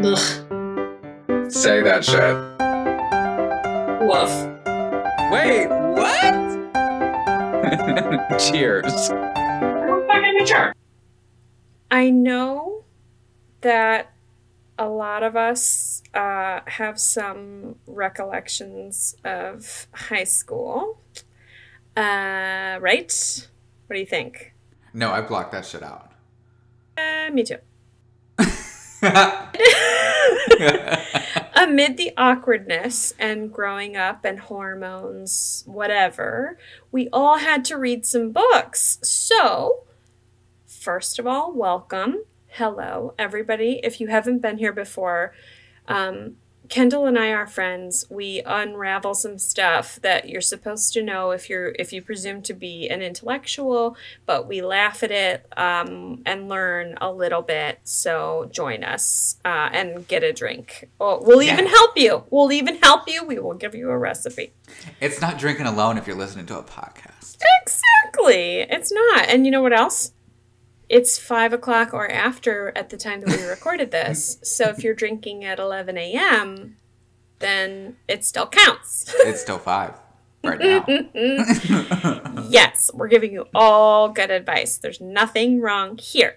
Ugh. Say that shit. Woof. Wait, what? Cheers. We're back in the chart. I know that a lot of us have some recollections of high school. Right? What do you think? No, I blocked that shit out. Me too. Amid the awkwardness and growing up and hormones, whatever, we all had to read some books. So, first of all, welcome. Hello, everybody. If you haven't been here before, Kendall and I are friends. We unravel some stuff that you're supposed to know if you presume to be an intellectual, but we laugh at it and learn a little bit. So join us and get a drink. Oh, we'll even help you. We'll even help you. We will give you a recipe. It's not drinking alone if you're listening to a podcast. Exactly. It's not. And you know what else? It's 5 o'clock or after at the time that we recorded this. So if you're drinking at 11 a.m., then it still counts. It's still 5 right now. Yes, we're giving you all good advice. There's nothing wrong here.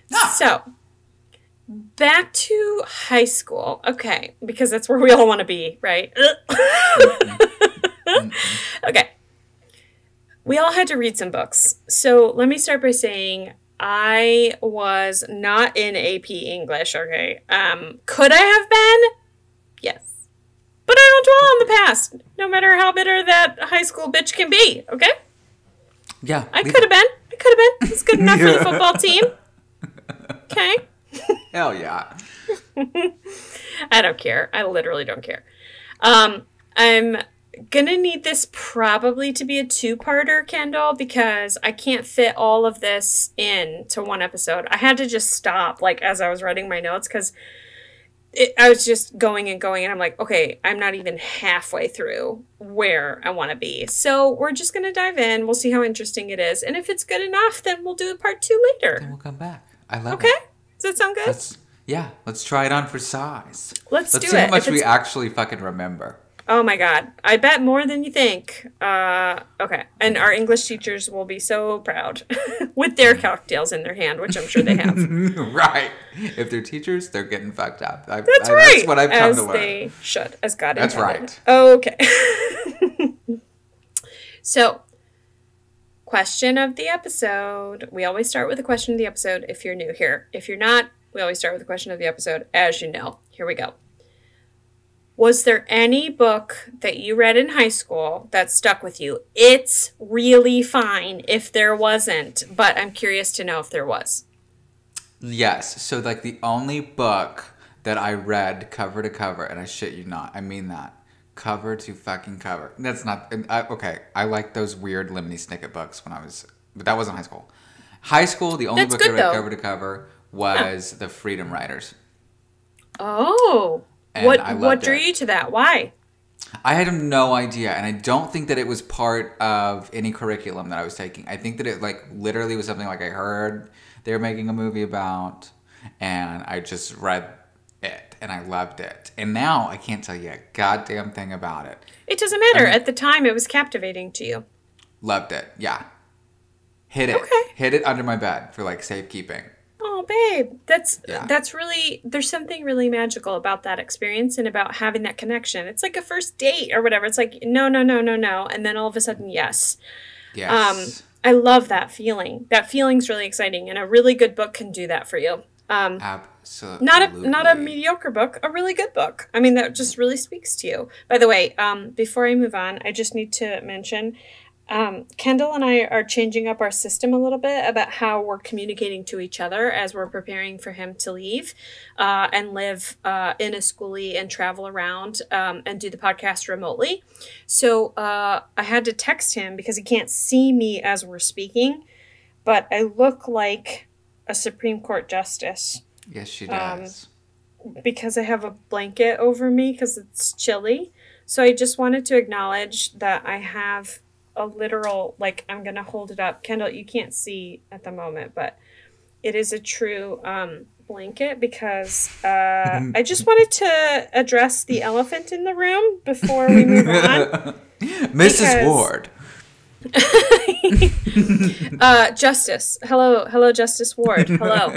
No. So, back to high school. Okay, because that's where we all want to be, right? Okay. We all had to read some books. So let me start by saying I was not in AP English, okay? Could I have been? Yes. But I don't dwell on the past, no matter how bitter that high school bitch can be, okay? Yeah. I could have been. It's good enough for the football team. Okay? Hell yeah. I don't care. I literally don't care. I'm gonna need this probably to be a two-parter, Kendall, because I can't fit all of this into one episode. I had to just stop, like, as I was writing my notes, because I was just going, and I'm like, okay, I'm not even halfway through where I want to be. So we're just gonna dive in. We'll see how interesting it is, and if it's good enough, then we'll do a part 2 later. Then we'll come back. I love it. Okay? Does that sound good? Let's try it on for size. Let's do see it. how much we actually fucking remember. Oh my God. I bet more than you think. Okay. And our English teachers will be so proud with their cocktails in their hand, which I'm sure they have. Right. If they're teachers, they're getting fucked up. That's right. That's what I've come to learn. As they should, as God That's intended. right. Okay. So, question of the episode. We always start with a question of the episode if you're new here. If you're not, we always start with a question of the episode, as you know. Here we go. Was there any book that you read in high school that stuck with you? It's really fine if there wasn't, but I'm curious to know if there was. Yes. So, like, the only book that I read cover to cover, and I shit you not, I mean that, cover to fucking cover. That's not, okay, I like those weird Lemony Snicket books when I was, but that wasn't high school. High school, the only book I read cover to cover was The Freedom Riders. Oh. And what drew you to that? Why? I had no idea, and I don't think that it was part of any curriculum that I was taking. I think that it, like, literally was something like I heard they were making a movie about, and I just read it, and I loved it. And now I can't tell you a goddamn thing about it. It doesn't matter. At the time, it was captivating to you. Loved it, yeah. Hid it. Okay. Hid it under my bed for, like, safekeeping. Oh, babe, that's really, there's something really magical about that experience and about having that connection. It's like a first date or whatever. It's like, no. And then all of a sudden, yes. Yes. I love that feeling. That feeling's really exciting. And a really good book can do that for you. Absolutely. Not a mediocre book, a really good book. I mean, that just really speaks to you. By the way, before I move on, I just need to mention, Kendall and I are changing up our system a little bit about how we're communicating to each other as we're preparing for him to leave and live in a schoolie and travel around and do the podcast remotely. So I had to text him because he can't see me as we're speaking, but I look like a Supreme Court justice. Yes, she does. Because I have a blanket over me because it's chilly. So I just wanted to acknowledge that I have a literal, like, I'm going to hold it up. Kendall, you can't see at the moment, but it is a true blanket because I just wanted to address the elephant in the room before we move on. Mrs. Ward. Justice. Hello, Justice Ward. Hello.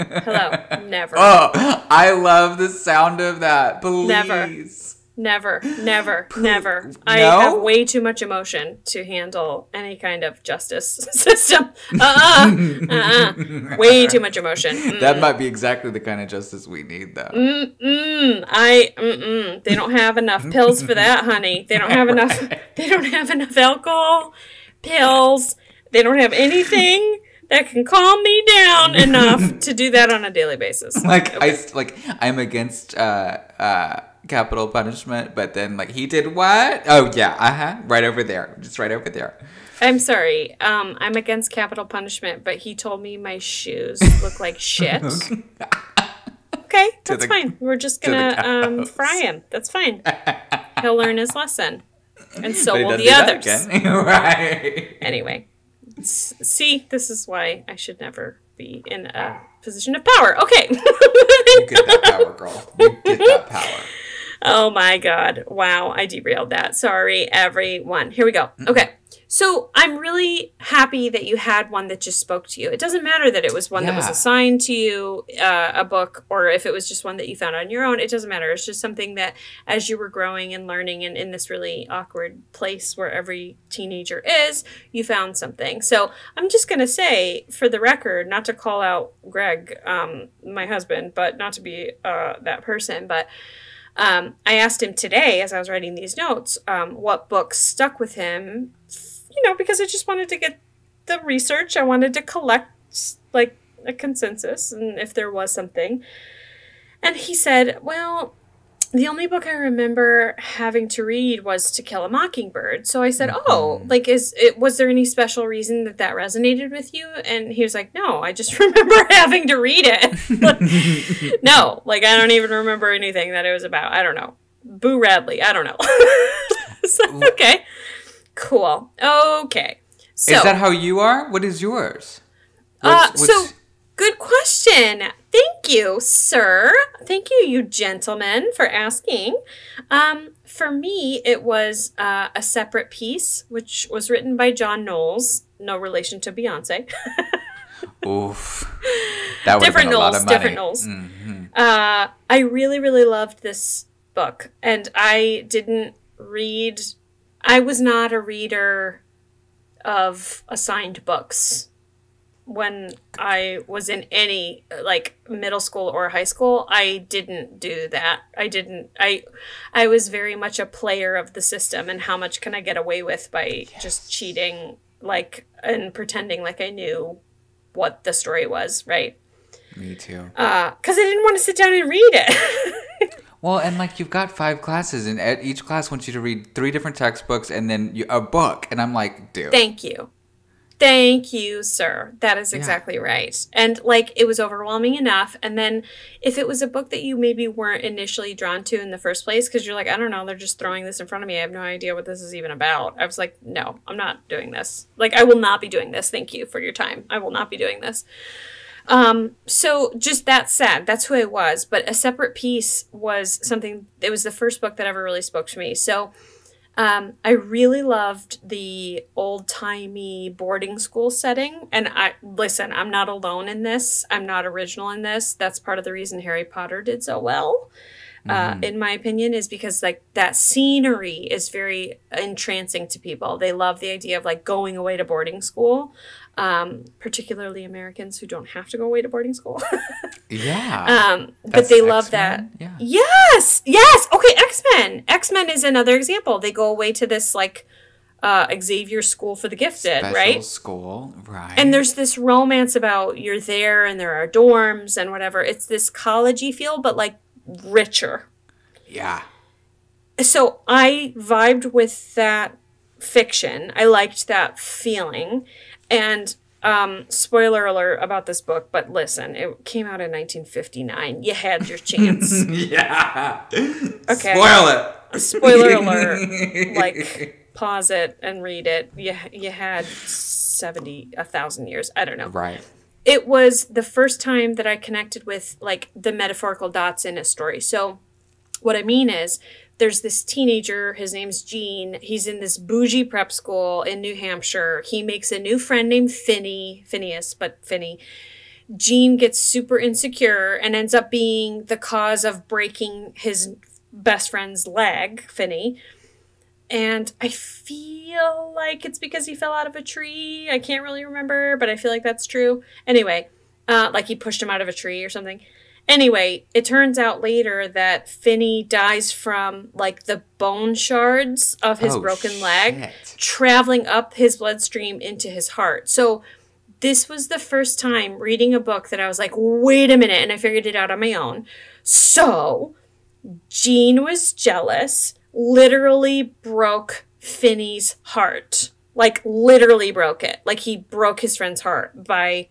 Never. Oh, I love the sound of that. Please. Never. No? I have way too much emotion to handle any kind of justice system. Way too much emotion. That might be exactly the kind of justice we need, though. They don't have enough pills for that, honey. They don't have enough. They don't have enough alcohol, pills. They don't have anything that can calm me down enough to do that on a daily basis. I'm against capital punishment, but then he did what? Oh yeah, right over there, just right over there. I'm sorry. I'm against capital punishment, but he told me my shoes look like shit. Okay, that's fine. We're just gonna fry him. That's fine. He'll learn his lesson, and so will the others. Right. Anyway, see, this is why I should never be in a position of power. Okay. You get that power, girl. You get that power. Oh my God. Wow. I derailed that. Sorry, everyone. Here we go. Okay. So I'm really happy that you had one that just spoke to you. It doesn't matter that it was one that was assigned to you, a book, or if it was just one that you found on your own. It doesn't matter. It's just something that as you were growing and learning and in this really awkward place where every teenager is, you found something. So I'm just going to say, for the record, not to call out Greg, my husband, but not to be that person, but I asked him today as I was writing these notes what books stuck with him, because I just wanted to get the research. I wanted to collect a consensus and if there was something. And he said, well, the only book I remember having to read was To Kill a Mockingbird. So I said, was there any special reason that resonated with you? And he was like, no, I just remember having to read it. No, I don't even remember anything that it was about. I don't know. Boo Radley. I don't know. So, okay. Cool. Okay. So, is that how you are? What is yours? So good question. Thank you, sir. Thank you, you gentlemen, for asking. For me, it was A Separate Piece, which was written by John Knowles. No relation to Beyonce. Oof. That would have been a lot of money. Different Knowles. Mm-hmm. I really, really loved this book. And I was not a reader of assigned books when I was in any middle school or high school. I didn't do that. I was very much a player of the system and how much can I get away with by just cheating and pretending like I knew what the story was, right? Me too. Because I didn't want to sit down and read it. Well, and you've got 5 classes, and each class wants you to read 3 different textbooks and then a book. And I'm like, dude. Thank you, sir. That is exactly right. And it was overwhelming enough. And then if it was a book that you maybe weren't initially drawn to in the first place, because you're like, I don't know, they're just throwing this in front of me. I have no idea what this is even about. I was like, no, I'm not doing this. I will not be doing this. Thank you for your time. I will not be doing this. So just that said, that's who I was. But A Separate Piece was something, it was the first book that ever really spoke to me. So I really loved the old-timey boarding school setting. And I'm not alone in this. I'm not original in this. That's part of the reason Harry Potter did so well, in my opinion, is because that scenery is very entrancing to people. They love the idea of going away to boarding school. Particularly Americans who don't have to go away to boarding school. Yeah. But they love that. Yeah. Yes. Okay, X-Men. X-Men is another example. They go away to this Xavier School for the Gifted, Special right? School, right. And there's this romance about you're there and there are dorms and whatever. It's this college-y feel, but richer. Yeah. So I vibed with that fiction. I liked that feeling. And spoiler alert about this book, but listen, it came out in 1959. You had your chance. Yeah. Okay. Spoil it. Spoiler alert. Pause it and read it. You had 1,000 years. I don't know. Right. it was the first time that I connected with, like, the metaphorical dots in a story. So what I mean is, there's this teenager, his name's Gene. He's in this bougie prep school in New Hampshire. He makes a new friend named Phineas, but Finney. Gene gets super insecure and ends up being the cause of breaking his best friend's leg, Finney. And I feel like it's because he fell out of a tree. I can't really remember, but I feel like that's true. Anyway, like he pushed him out of a tree or something. Anyway, it turns out later that Finney dies from, like, the bone shards of his broken leg traveling up his bloodstream into his heart. So this was the first time reading a book that I was like, wait a minute, and I figured it out on my own. So Gene was jealous, literally broke Finney's heart. Like, literally broke it. Like, he broke his friend's heart by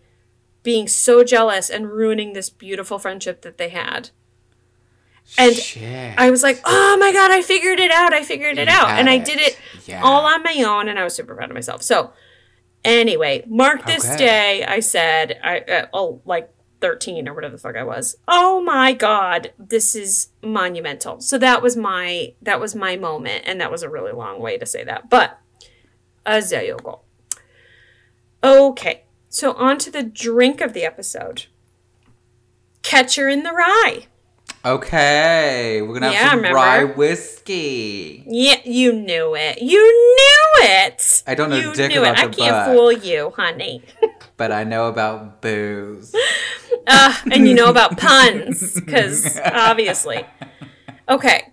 being so jealous and ruining this beautiful friendship that they had. And I was like, oh my God, I figured it out. And I did it all on my own, and I was super proud of myself. So anyway, mark this day, I said, like 13 or whatever the fuck I was. Oh my God, this is monumental. So that was my moment, and that was a really long way to say that. But there you go. Okay. So on to the drink of the episode. Catcher in the Rye. Okay. We're going to have some rye whiskey. Yeah, you knew it. You knew it. I don't know dick about the book. I can't fool you, honey. But I know about booze. And you know about puns, because obviously. Okay.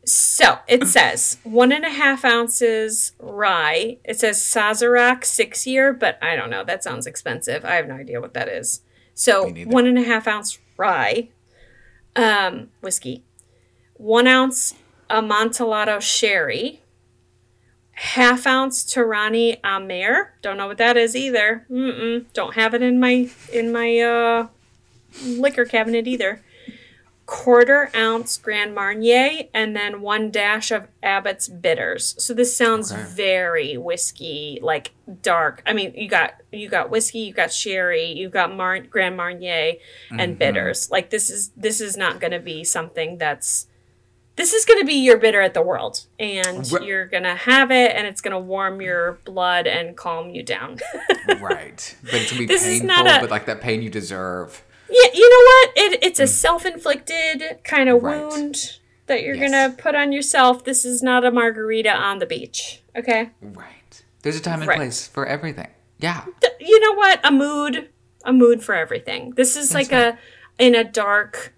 So, it says 1.5 ounces rye. It says Sazerac 6-year, but I don't know. That sounds expensive. I have no idea what that is. So, 1.5 ounce rye whiskey. 1 ounce Amontillado sherry. 1/2 ounce Torani Amer. Don't know what that is either. Don't have it in my liquor cabinet either. 1/4 ounce Grand Marnier, and then 1 dash of Abbott's bitters. So this sounds very whiskey, like dark. I mean, you got whiskey, you got sherry, you got Grand Marnier, and bitters. Like this is not going to be something that's. This is going to be your bitter at the world, and you're going to have it, and it's going to warm your blood and calm you down. Right, but it's going to be painful, but like that pain you deserve. Yeah, you know what? It's a self-inflicted kind of wound that you're going to put on yourself. This is not a margarita on the beach, okay? Right. There's a time and place for everything. Yeah. You know what? A mood for everything. This is like in a dark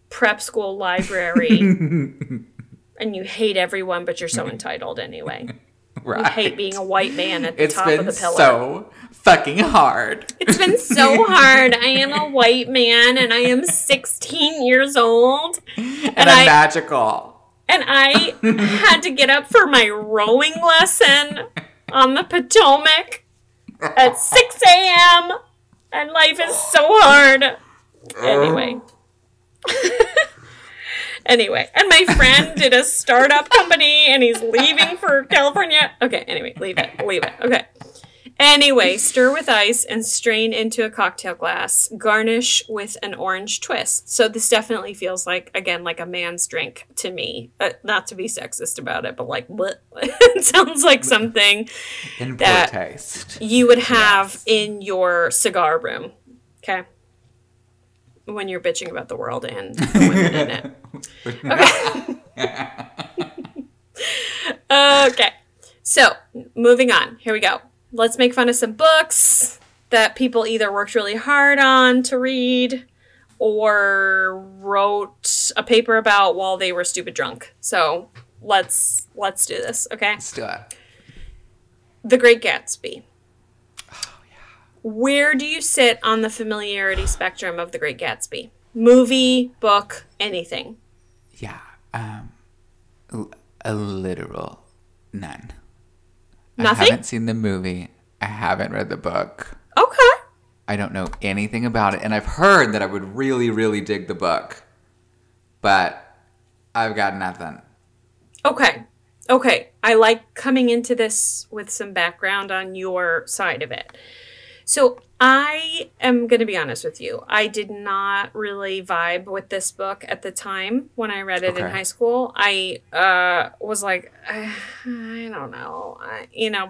prep school library, and you hate everyone, but you're so entitled anyway. Right. You hate being a white man at the top of the pillar. It's been so fucking hard. It's been so hard. I am a white man, and I am 16 years old. And I'm magical. And I had to get up for my rowing lesson on the Potomac at 6 a.m. And life is so hard. Anyway, and my friend did a startup company, and he's leaving for California. Okay, anyway, leave it. Okay. Anyway, stir with ice and strain into a cocktail glass. Garnish with an orange twist. So this definitely feels like, again, like a man's drink to me. Not to be sexist about it, but like, what? It sounds like something that taste. You would have in your cigar room. Okay? When you're bitching about the world and the women in it. Okay. Okay. So, moving on. Here we go. Let's make fun of some books that people either worked really hard on to read or wrote a paper about while they were stupid drunk. So, let's do this, okay? Let's do it. The Great Gatsby. Where do you sit on the familiarity spectrum of The Great Gatsby? Movie, book, anything? Yeah. A literal none. Nothing? I haven't seen the movie. I haven't read the book. Okay. I don't know anything about it. And I've heard that I would really, really dig the book. But I've got nothing. Okay. I like coming into this with some background on your side of it. So I am going to be honest with you. I did not really vibe with this book at the time when I read it in high school. I was like, I don't know.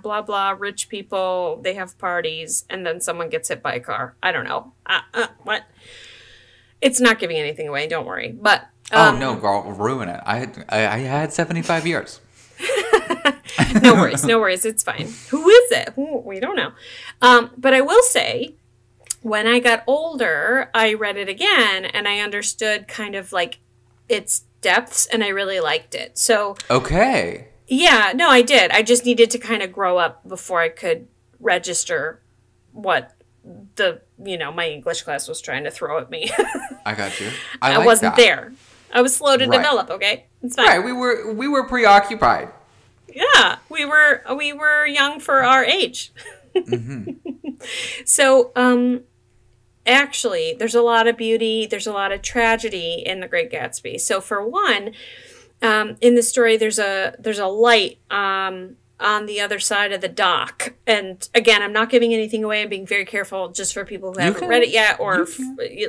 Blah, blah, rich people, they have parties, and then someone gets hit by a car. I don't know. What? It's not giving anything away. Don't worry. But no, girl, ruin it. I had 75 years. No worries. It's fine. Who is it? We don't know. But I will say, when I got older, I read it again and I understood kind of like its depths and I really liked it. So okay. Yeah, no, I did. I just needed to kind of grow up before I could register what my English class was trying to throw at me. I got you. I wasn't there. I was slow to develop. Okay, it's fine. Right, we were preoccupied. Yeah, we were young for our age. Mm-hmm. So, actually, there's a lot of beauty. There's a lot of tragedy in The Great Gatsby. So, for one, in the story, there's a light on the other side of the dock. And again, I'm not giving anything away. I'm being very careful just for people who haven't read it yet, or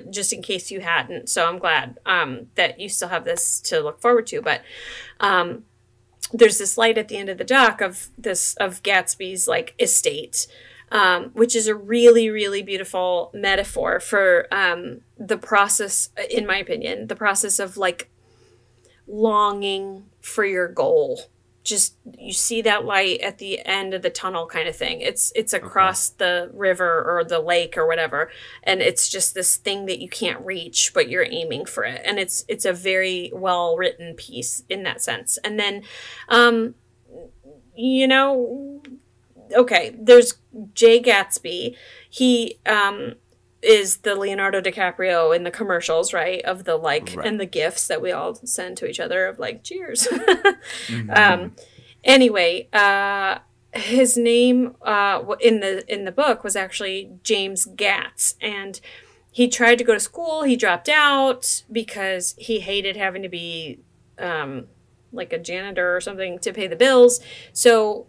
just in case you hadn't. So I'm glad that you still have this to look forward to. But there's this light at the end of the dock of Gatsby's like estate, which is a really, really beautiful metaphor for the process, in my opinion, the process of like longing for your goal. Just you see that light at the end of the tunnel kind of thing. It's across the river or the lake or whatever, and it's just this thing that you can't reach, but you're aiming for it. And it's a very well written piece in that sense. And then, okay, there's Jay Gatsby. He is the Leonardo DiCaprio in the commercials, right? Of the and the gifts that we all send to each other of like, cheers. Mm-hmm. Anyway, his name in the book was actually James Gatz, and he tried to go to school. He dropped out because he hated having to be like a janitor or something to pay the bills. So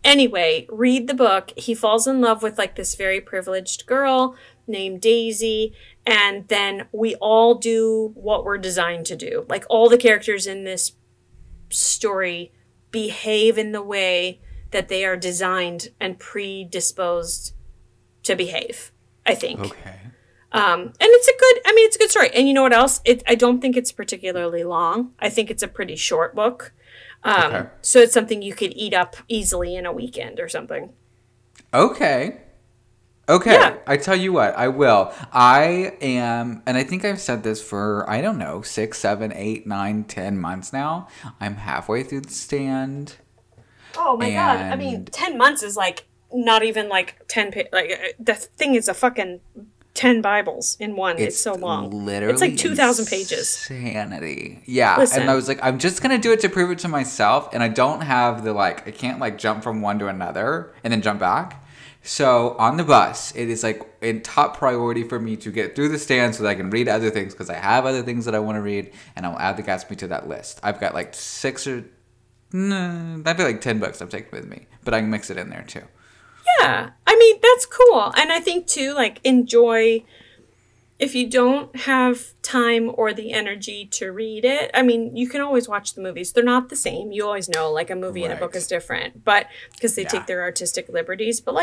anyway, read the book. He falls in love with like this very privileged girl named Daisy, and then we all do what we're designed to do. Like all the characters in this story behave in the way that they are designed and predisposed to behave, I think. Okay. And it's a good story. And you know what else? I don't think it's particularly long. I think it's a pretty short book. Okay. So it's something you could eat up easily in a weekend or something. Okay. Yeah. I tell you what, I will. I am, and I think I've said this for, 6, 7, 8, 9, 10 months now. I'm halfway through The Stand. Oh my God. I mean, 10 months is like not even like 10, the thing is a fucking 10 Bibles in one. It's so long. Literally. It's like 2,000 pages. Insanity. Yeah. Listen. And I was like, I'm just going to do it to prove it to myself. And I don't have the I can't jump from one to another and then jump back. So on the bus, it is in top priority for me to get through The Stand so that I can read other things, because I have other things that I want to read, and I'll add the Gatsby to that list. I've got 6 or that'd be 10 books I've taken with me, but I can mix it in there too. Yeah, I mean that's cool, and I think too enjoy. If you don't have time or the energy to read it, I mean, you can always watch the movies. They're not the same. You always know, a movie and a book is different, but because they take their artistic liberties. But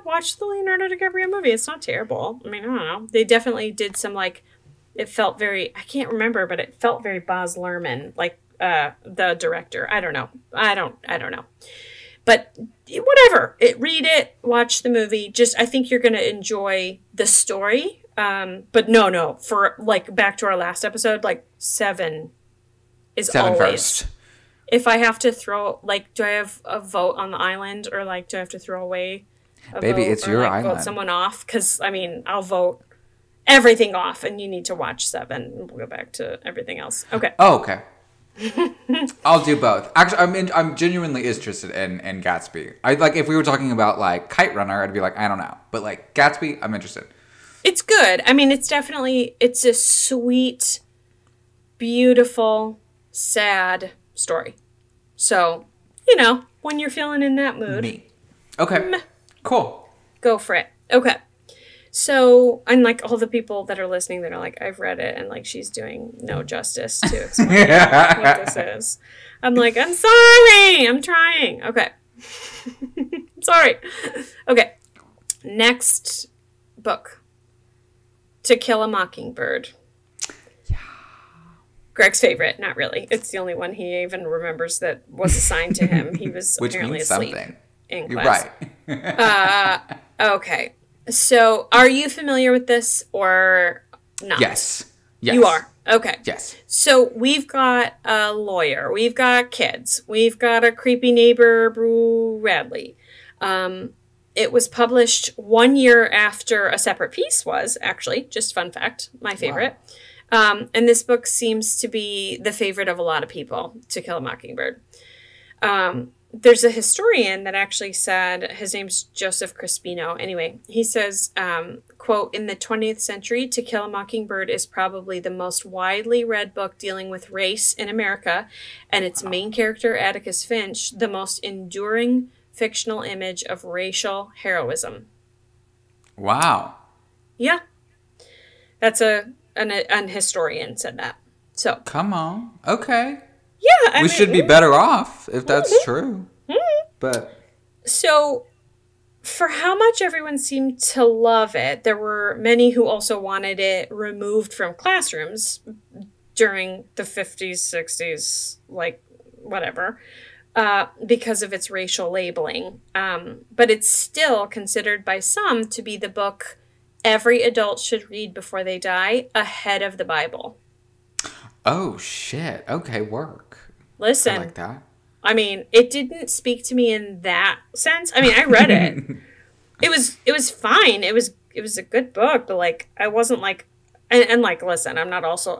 watch the Leonardo DiCaprio movie. It's not terrible. I mean, I don't know. They definitely did some it felt very. I can't remember, but it felt very Baz Luhrmann, the director. I don't know. I don't know. But whatever. Read it. Watch the movie. I think you're gonna enjoy the story. But no, for back to our last episode, 7 is 7 always. First. If I have to throw, do I have a vote on the island, or do I have to throw away a Baby, vote, it's or your island. Vote someone off? Because I'll vote everything off, and you need to watch 7. And we'll go back to everything else. Okay. Oh, okay. I'll do both. Actually, I'm genuinely interested in Gatsby. If we were talking about Kite Runner, I'd be I don't know, but Gatsby, I'm interested. It's good. I mean, it's a sweet, beautiful, sad story. So, when you're feeling in that mood. Me. Okay. Cool. Go for it. Okay. So, and like all the people that are listening that are like, I've read it, and like she's doing no justice to explain what this is. I'm like, I'm sorry. I'm trying. Okay. Sorry. Okay. Next book. To Kill a Mockingbird. Yeah. Greg's favorite. Not really. It's the only one he even remembers that was assigned to him. He was Which apparently means asleep something. in class. Right. Okay. So, are you familiar with this or not? Yes. You are? Okay. Yes. So, we've got a lawyer. We've got kids. We've got a creepy neighbor, Bradley. It was published 1 year after a separate piece was, actually. Just fun fact. My favorite. Wow. And this book seems to be the favorite of a lot of people, To Kill a Mockingbird. There's a historian that actually said, his name's Joseph Crispino. Anyway, he says, quote, in the 20th century, To Kill a Mockingbird is probably the most widely read book dealing with race in America, and its main character, Atticus Finch, the most enduring fictional image of racial heroism. Wow. Yeah. That's an historian said that. So. Come on. Okay. Yeah, we should be better off if that's true. But so, for how much everyone seemed to love it, there were many who also wanted it removed from classrooms during the 50s, 60s, like whatever, because of its racial labeling. But it's still considered by some to be the book every adult should read before they die, ahead of the Bible. Oh, shit. Okay, work. Listen. I like that. I mean, it didn't speak to me in that sense. I mean, I read it. It was fine. It was a good book, but like I wasn't like and like listen, I'm not also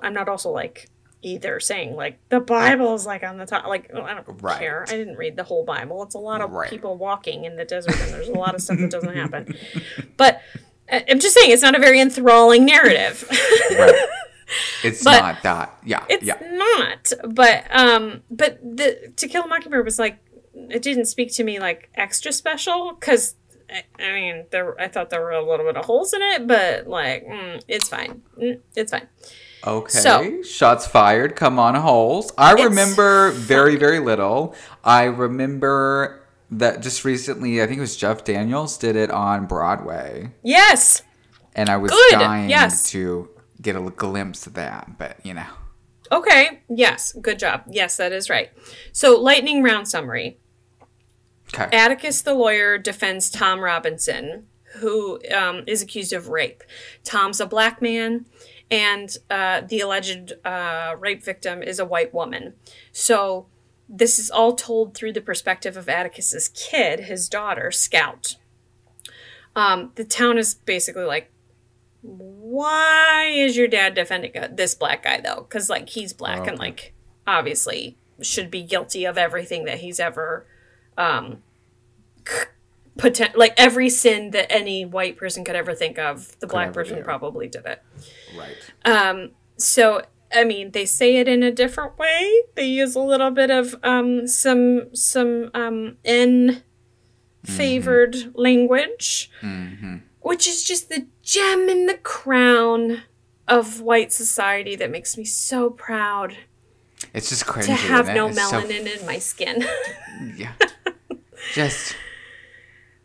like either saying like the Bible is like on the top, like I don't care. I didn't read the whole Bible. It's a lot of people walking in the desert and there's a lot of stuff that doesn't happen. But I'm just saying it's not a very enthralling narrative. Right. It's not that. Yeah. It's not. But the To Kill a Mockingbird was like, it didn't speak to me like extra special because I mean I thought there were a little bit of holes in it, but like it's fine. It's fine. Okay. So, shots fired. Come on, holes. I remember very, very little. I remember that just recently, I think it was Jeff Daniels did it on Broadway. Yes. And I was dying to get a glimpse of that, but you know. Okay. Yes. Good job. Yes, that is right. So, lightning round summary. Okay. Atticus the lawyer defends Tom Robinson, who is accused of rape. Tom's a black man, and the alleged rape victim is a white woman. So, this is all told through the perspective of Atticus's kid, his daughter, Scout. The town is basically like, why is your dad defending this black guy, though? Because, like, he's black and, like, obviously should be guilty of everything that he's ever, like, every sin that any white person could ever think of, the black person probably did it. Right. So, I mean, they say it in a different way. They use a little bit of some N-favored language. Mm-hmm. Which is just the gem in the crown of white society that makes me so proud. It's just cringy, to have no melanin in my skin. Yeah. Just.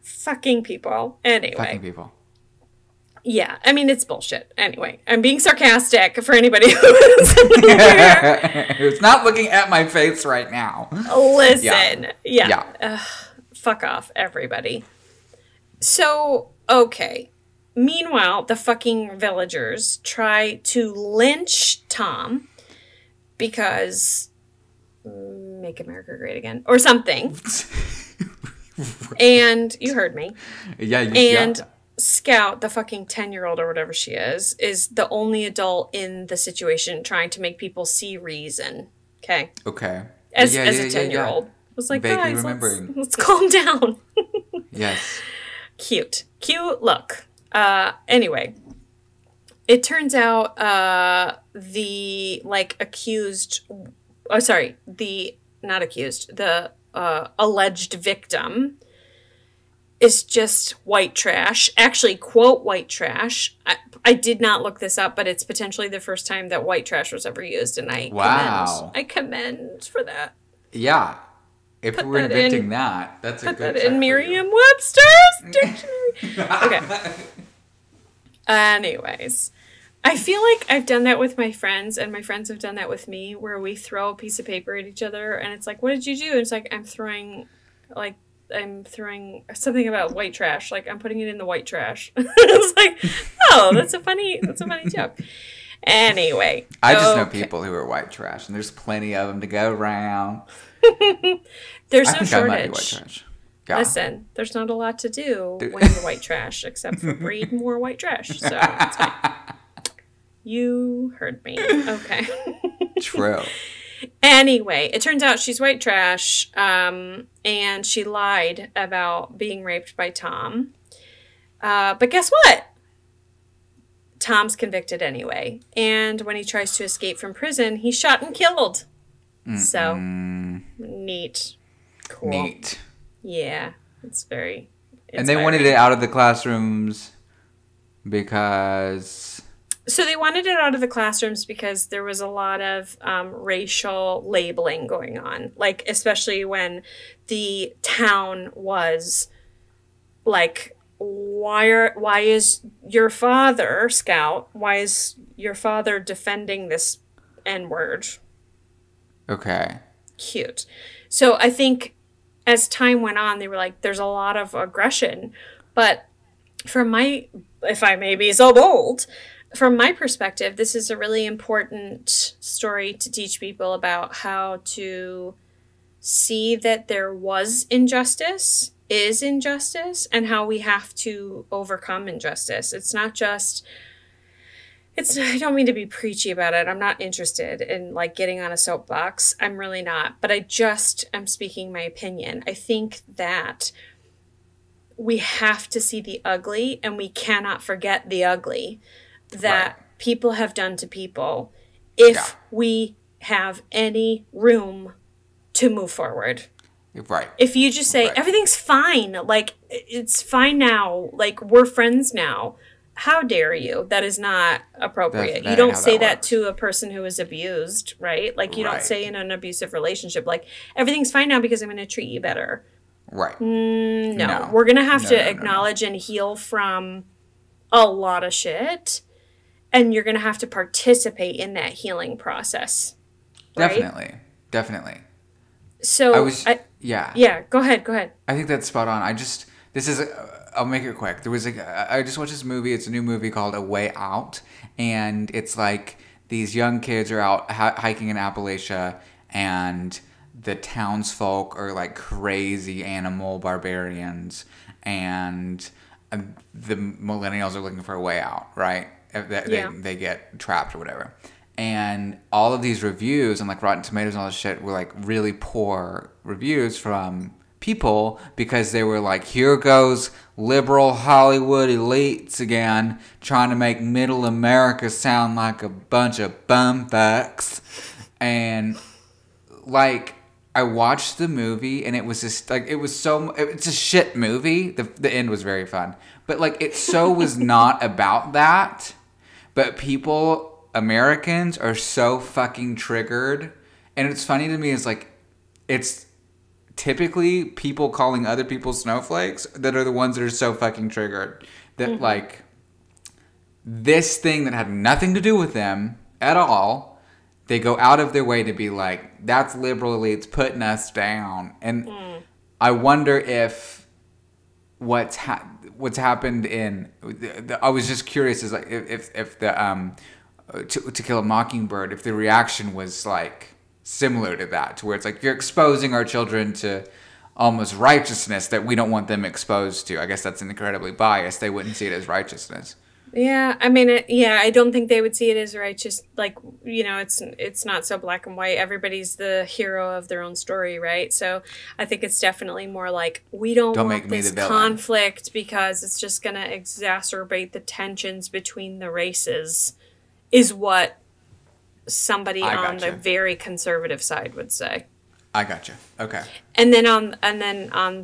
Fucking people. Anyway. Fucking people. Yeah. I mean, it's bullshit. Anyway. I'm being sarcastic for anybody who's not looking at my face right now. Listen. Yeah. Fuck off, everybody. So... Okay. Meanwhile, the fucking villagers try to lynch Tom because make America great again or something. And you heard me. Yeah. Scout, the fucking 10-year-old or whatever she is the only adult in the situation trying to make people see reason. Okay. Okay. As a 10-year-old. I was like, vaguely guys, remembering. Let's calm down. Yes. Cute Look. Anyway, it turns out the alleged victim is just white trash. Actually, quote white trash. I did not look this up, but it's potentially the first time that white trash was ever used, and I commend for that. Yeah. If we're inventing that, that's a good put that in Merriam-Webster's dictionary. Okay. Anyways, I feel like I've done that with my friends, and my friends have done that with me, where we throw a piece of paper at each other, and it's like, what did you do? And it's like, I'm throwing something about white trash. Like, I'm putting it in the white trash. It's like, oh, that's a funny joke. Anyway. I just know people who are white trash, and there's plenty of them to go around. There's no shortage. I might be white trash. Yeah. Listen, there's not a lot to do when you're white trash, except for breed more white trash. So it's fine. You heard me. Okay. True. Anyway, it turns out she's white trash, and she lied about being raped by Tom. But guess what? Tom's convicted anyway. And when he tries to escape from prison, he's shot and killed. So, neat. Cool. Neat. Yeah, it's very inspiring. And they wanted it out of the classrooms because... So they wanted it out of the classrooms because there was a lot of racial labeling going on. Like, especially when the town was like, why is your father, Scout, why is your father defending this N-word? Okay. Cute. So I think as time went on, they were like, there's a lot of aggression. But from my, if I may be so bold, from my perspective, this is a really important story to teach people about how to see that there was injustice, is injustice, and how we have to overcome injustice. It's not just... I don't mean to be preachy about it. I'm not interested in like getting on a soapbox. I'm really not. But I'm speaking my opinion. I think that we have to see the ugly, and we cannot forget the ugly that people have done to people if we have any room to move forward. Right. If you just say, everything's fine, like, it's fine now, like, we're friends now. How dare you? That is not appropriate. You don't say that to a person who is abused, right? Like, you don't say in an abusive relationship, like, everything's fine now because I'm going to treat you better. Right. No. We're going to have to acknowledge and heal from a lot of shit. And you're going to have to participate in that healing process. Right? Definitely. So, Yeah, go ahead. I think that's spot on. I'll make it quick. I just watched this movie. It's a new movie called A Way Out. And it's like these young kids are out hiking in Appalachia, and the townsfolk are like crazy animal barbarians, and the millennials are looking for a way out, right? They get trapped or whatever. And all of these reviews and like Rotten Tomatoes and all this shit were like really poor reviews from people, because they were like, here goes liberal Hollywood elites again, trying to make middle America sound like a bunch of bumfucks. And like, I watched the movie, and it was just like, it's a shit movie. The end was very fun, but like, it was not about that. But Americans are so fucking triggered. And it's funny to me, it's typically people calling other people snowflakes that are the ones that are so fucking triggered. That like, this thing that had nothing to do with them at all, they go out of their way to be like, that's liberal elites putting us down. And I wonder if what's happened in... I was just curious, is like if the... To Kill a Mockingbird, if the reaction was like similar to that, to where it's like, you're exposing our children to almost righteousness that we don't want them exposed to. I guess that's incredibly biased. They wouldn't see it as righteousness. Yeah, I mean, I don't think they would see it as righteous. Like, it's not so black and white. Everybody's the hero of their own story, right? So I think it's definitely more like, we don't want this conflict because it's just going to exacerbate the tensions between the races, is what somebody on the very conservative side would say. I gotcha. Okay. And then on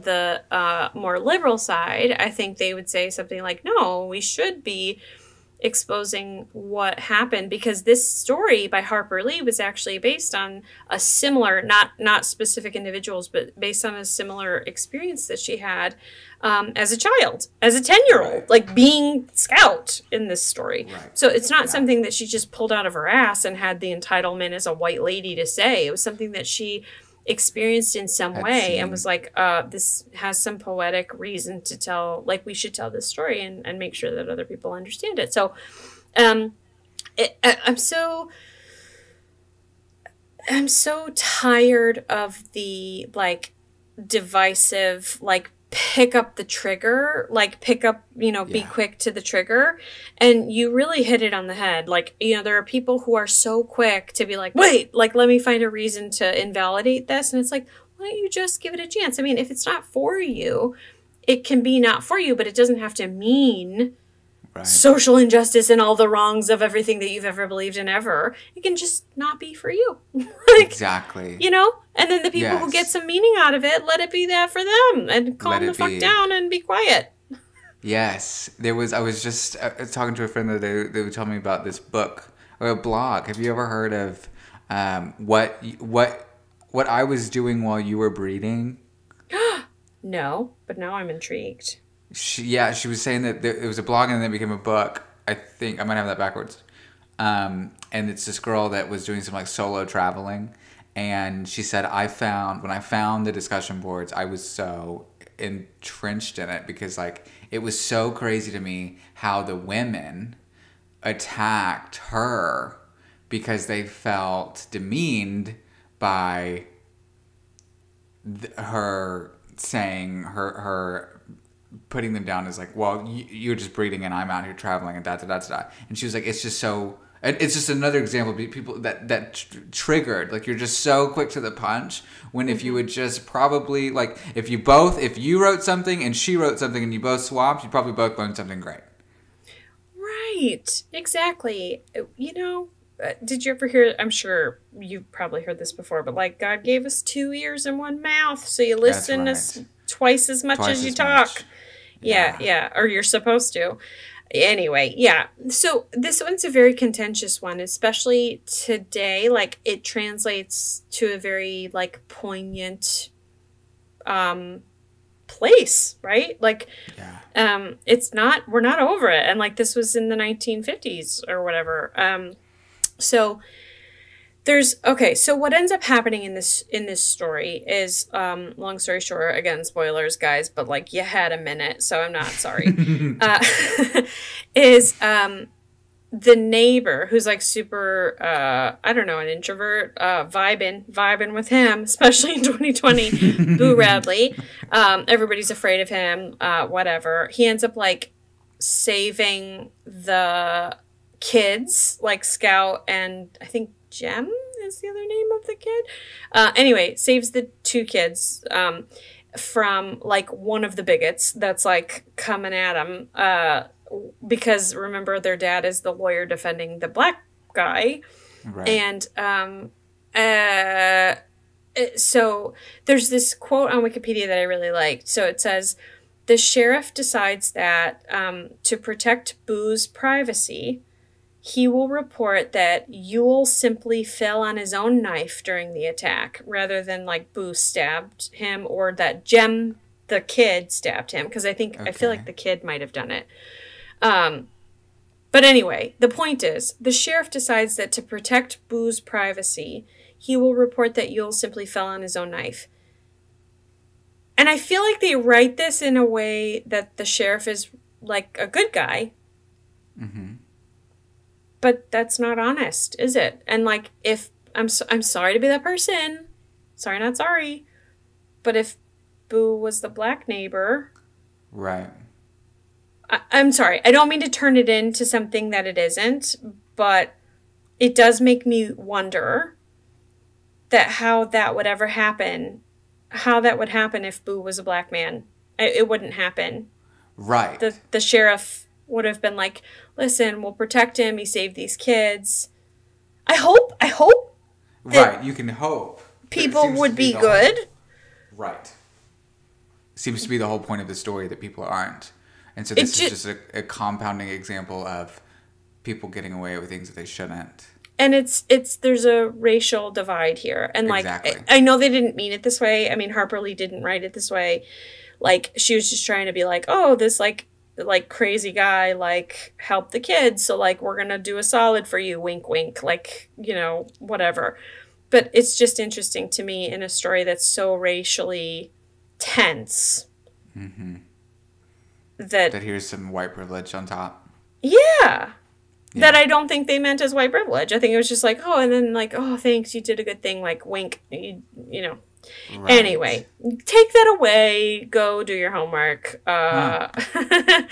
the more liberal side, I think they would say something like, no, we should be exposing what happened, because this story by Harper Lee was actually based on a similar, not specific individuals, but based on a similar experience that she had as a child, as a 10-year-old, Right. like being scout in this story. Right. So it's not something that she just pulled out of her ass and had the entitlement as a white lady to say. It was something that she experienced in some way and was like, this has some poetic reason to tell, like we should tell this story and make sure that other people understand it. So I'm so tired of the like divisive, like pick up the trigger, like pick up, be quick to the trigger. And you really hit it on the head. Like, there are people who are so quick to be like, wait, like, let me find a reason to invalidate this. And it's like, why don't you just give it a chance? I mean, if it's not for you, it can be not for you, but it doesn't have to mean social injustice and all the wrongs of everything that you've ever believed in ever. It can just not be for you. Like, exactly. And then the people who get some meaning out of it, let it be that for them and calm the fuck down and be quiet. Yes. I was just talking to a friend the other day. They were telling me about this book or a blog. Have you ever heard of what I was doing while you were breeding? No, but now I'm intrigued. She was saying that it was a blog and then it became a book. I think I might have that backwards. And it's this girl that was doing some like solo traveling, and she said, when I found the discussion boards, I was so entrenched in it because like it was so crazy to me how the women attacked her because they felt demeaned by her saying her putting them down as like, well, you're just breeding and I'm out here traveling and da. And she was like, it's just so, it's just another example of people that triggered, like you're just so quick to the punch when if you would just probably, like if you wrote something and she wrote something and you both swapped, you'd probably both learn something great. Right. Exactly. Did you ever hear, I'm sure you've probably heard this before, but like God gave us 2 ears and 1 mouth, so you listen twice as much as you talk. Yeah. Or you're supposed to. Anyway, yeah. So this one's a very contentious one, especially today. Like it translates to a very like poignant place, right? Like we're not over it. And like this was in the 1950s or whatever. So what ends up happening in this story is, long story short, again, spoilers, guys, but like you had a minute, so I'm not sorry, is the neighbor who's like super, I don't know, an introvert, vibing with him, especially in 2020, Boo Radley. Everybody's afraid of him, whatever. He ends up like saving the kids, like Scout and I think Jem is the other name of the kid. Anyway, saves the 2 kids from like one of the bigots that's like coming at them. Because remember, their dad is the lawyer defending the black guy. Right. And so there's this quote on Wikipedia that I really liked. So it says, the sheriff decides that to protect Boo's privacy, he will report that Yule simply fell on his own knife during the attack, rather than like Boo stabbed him or that Jem, the kid, stabbed him. Because I feel like the kid might have done it. But anyway, the point is, the sheriff decides that to protect Boo's privacy, he will report that Yule simply fell on his own knife. And I feel like they write this in a way that the sheriff is like a good guy. Mm-hmm. But that's not honest, is it? And like, if I'm sorry to be that person, sorry not sorry, but if Boo was the black neighbor, right? I'm sorry, I don't mean to turn it into something that it isn't, but it does make me wonder that how that would happen if Boo was a black man. It wouldn't happen, right? The sheriff would have been like, listen, we'll protect him. He saved these kids. I hope. Right, you can hope. people would be good. Right. Seems to be the whole point of the story that people aren't. And so this is just a compounding example of people getting away with things that they shouldn't. And there's a racial divide here. And like, exactly. I know they didn't mean it this way. I mean, Harper Lee didn't write it this way. Like, she was just trying to be like, oh, this like crazy guy, like, help the kids. So like, we're going to do a solid for you. Wink, wink. Like, you know, whatever. But it's just interesting to me in a story that's so racially tense. Mm-hmm. That here's some white privilege on top. Yeah. That I don't think they meant as white privilege. I think it was just like, oh, and then like, oh, thanks, you did a good thing, like, wink, you know. Right. Anyway, take that away. Go do your homework.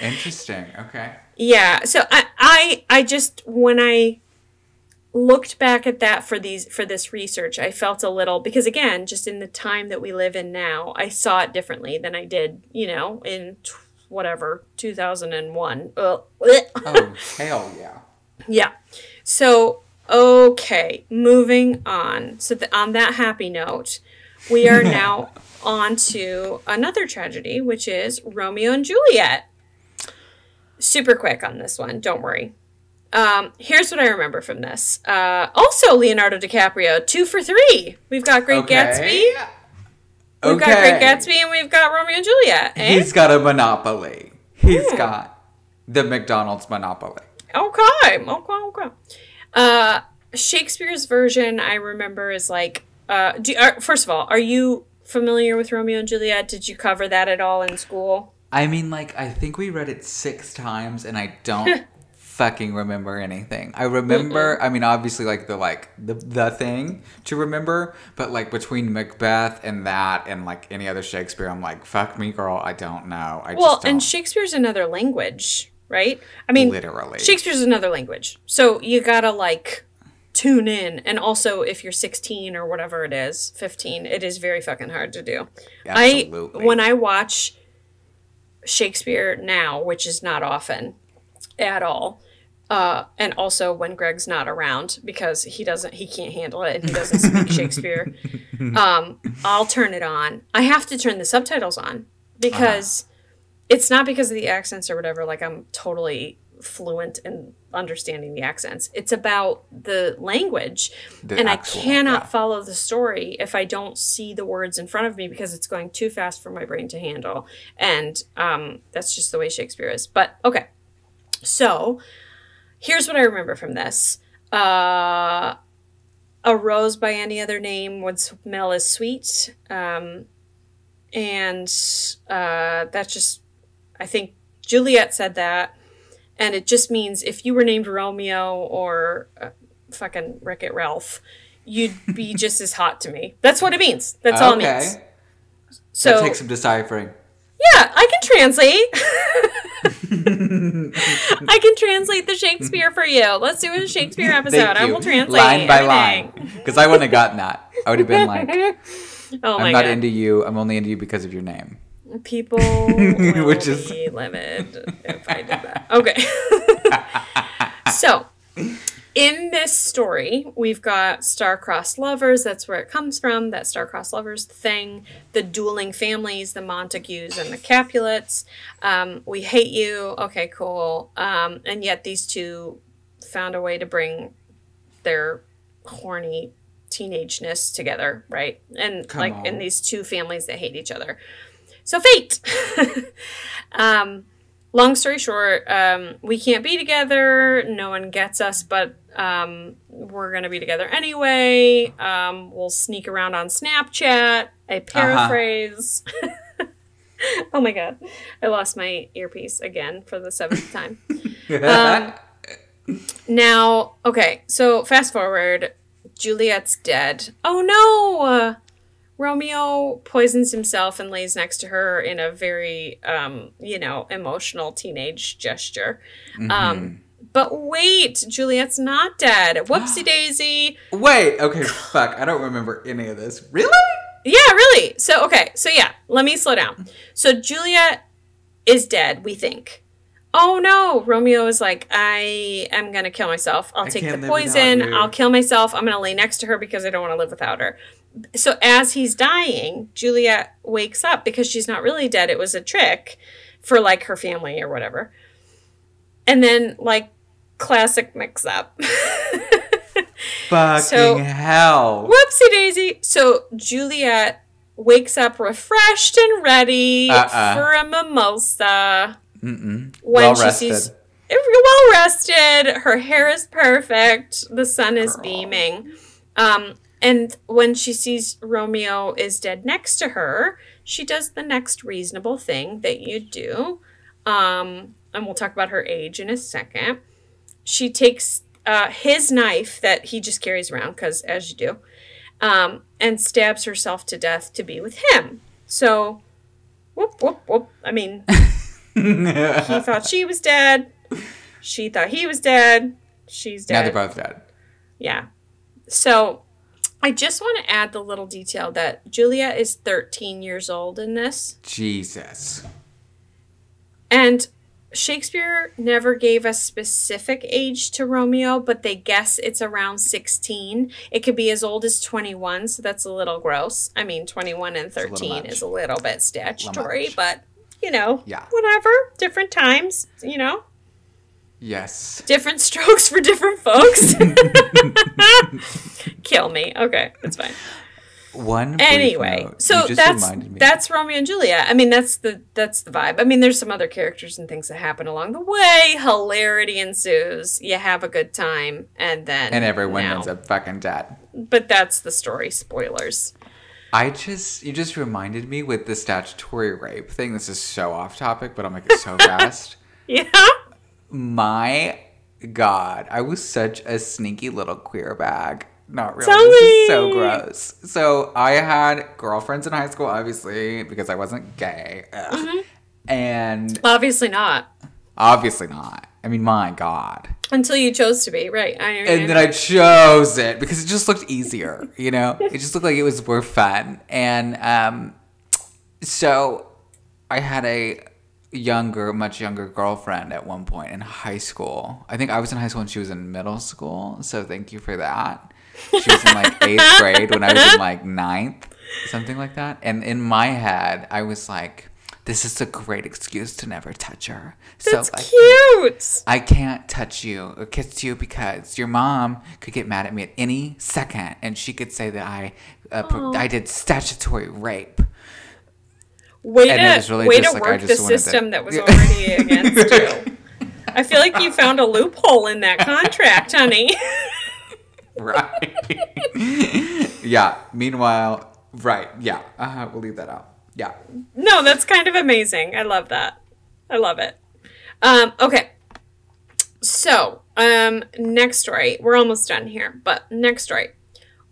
Interesting. Okay. Yeah. So I just, when I looked back at that for this research, I felt a little, because again, just in the time that we live in now, I saw it differently than I did, you know, in 2001. Oh, hell yeah. Yeah. So, okay, moving on. So on that happy note, we are now on to another tragedy, which is Romeo and Juliet. Super quick on this one. Don't worry. Here's what I remember from this. Also, Leonardo DiCaprio, 2 for 3. We've got Great Gatsby. We've got Great Gatsby, and we've got Romeo and Juliet. Eh? He's got a monopoly. He's got the McDonald's monopoly. Okay. Shakespeare's version, I remember, is like... first of all, are you familiar with Romeo and Juliet? Did you cover that at all in school? I mean, like, I think we read it 6 times, and I don't fucking remember anything. I remember, I mean, obviously, like, the thing to remember, but, like, between Macbeth and that and, like, any other Shakespeare, I'm like, fuck me, girl, I don't know. I just don't. And Shakespeare's another language, right? I mean, literally. Shakespeare's another language. So you gotta, like, tune in. And also, if you're 16 or whatever it is, 15, it is very fucking hard to do. Absolutely. When I watch Shakespeare now, which is not often at all, and also when Greg's not around because he can't handle it and he doesn't speak Shakespeare, I'll turn it on. I have to turn the subtitles on because it's not because of the accents or whatever. Like, I'm totally fluent in understanding the accents. It's about the language. I cannot follow the story if I don't see the words in front of me because it's going too fast for my brain to handle. And that's just the way Shakespeare is. But, okay. So, here's what I remember from this. A rose by any other name would smell as sweet. And that's just... I think Juliet said that. And it just means if you were named Romeo or fucking Wreck-It Ralph, you'd be just as hot to me. That's what it means. That's all it means. So that takes some deciphering. Yeah, I can translate. I can translate the Shakespeare for you. Let's do a Shakespeare episode. I will translate line by everything. line. Because I wouldn't have gotten that. I would have been like, oh my I'm not God. into you. I'm only into you because of your name. People will be livid if I did that. Okay. So, in this story, we've got star-crossed lovers. That's where it comes from, that star-crossed lovers thing. The dueling families, the Montagues and the Capulets. We hate you. Okay, cool. And yet these two found a way to bring their horny teenageness together, right? And in these two families that hate each other. So fate. Long story short, we can't be together. No one gets us, but we're going to be together anyway. We'll sneak around on Snapchat. I paraphrase. Oh my God. I lost my earpiece again for the 7th time. Now, okay, so fast forward. Juliet's dead. Oh no! Romeo poisons himself and lays next to her in a very, emotional teenage gesture. Mm-hmm. But wait, Juliet's not dead. Whoopsie daisy. Wait, okay, fuck. I don't remember any of this. Really? Yeah, really. So, okay. So, yeah, let me slow down. So, Juliet is dead, we think. oh no, Romeo is like, I am going to kill myself. I'll take the poison. I'll kill myself. I'm going to lay next to her because I don't want to live without her. So as he's dying, Juliet wakes up because she's not really dead. It was a trick for like her family or whatever. And then like classic mix up. Fucking hell. Whoopsie daisy. So Juliet wakes up refreshed and ready for a mimosa. Mm-mm. When she sees well rested, her hair is perfect, the sun is beaming. And when she sees Romeo is dead next to her, she does the next reasonable thing that you do. And we'll talk about her age in a second. She takes his knife that he just carries around, because as you do, and stabs herself to death to be with him. So, whoop, whoop, whoop. I mean, he thought she was dead. She thought he was dead. She's dead. Now they're both dead. Yeah. So, I just want to add the little detail that Juliet is 13 years old in this. Jesus. And Shakespeare never gave a specific age to Romeo, but they guess it's around 16. It could be as old as 21, so that's a little gross. I mean, 21 and 13 is a little bit statutory, but, you know, whatever. Different times, you know. Yes. Different strokes for different folks. Kill me. Okay, that's fine. Anyway, so that's Romeo and Juliet. I mean, that's the vibe. I mean, there's some other characters and things that happen along the way. Hilarity ensues. You have a good time, and everyone ends up fucking dead. But that's the story. Spoilers. You just reminded me with the statutory rape thing. This is so off topic, but I'll make it so fast. Yeah. My God, I was such a sneaky little queer bag. Not really. This is so gross. So I had girlfriends in high school, obviously, because I wasn't gay. Mm-hmm. And obviously not. I mean, my God. Until you chose to be, right? And then I chose it because it just looked easier, you know? It just looked like it was more fun. And so I had a much younger girlfriend at one point in high school. I think I was in high school and she was in middle school. So thank you for that. She was in like 8th grade when I was in like 9th, something like that. And in my head, I was like, this is a great excuse to never touch her. That's cute. I can't touch you or kiss you because your mom could get mad at me at any second. And she could say that I did statutory rape. Way to work the system that was already against you. I feel like you found a loophole in that contract, honey. Right. Yeah. Meanwhile, right. Yeah. We'll leave that out. Yeah. No, that's kind of amazing. I love that. I love it. Okay. So, next story. We're almost done here, but next story.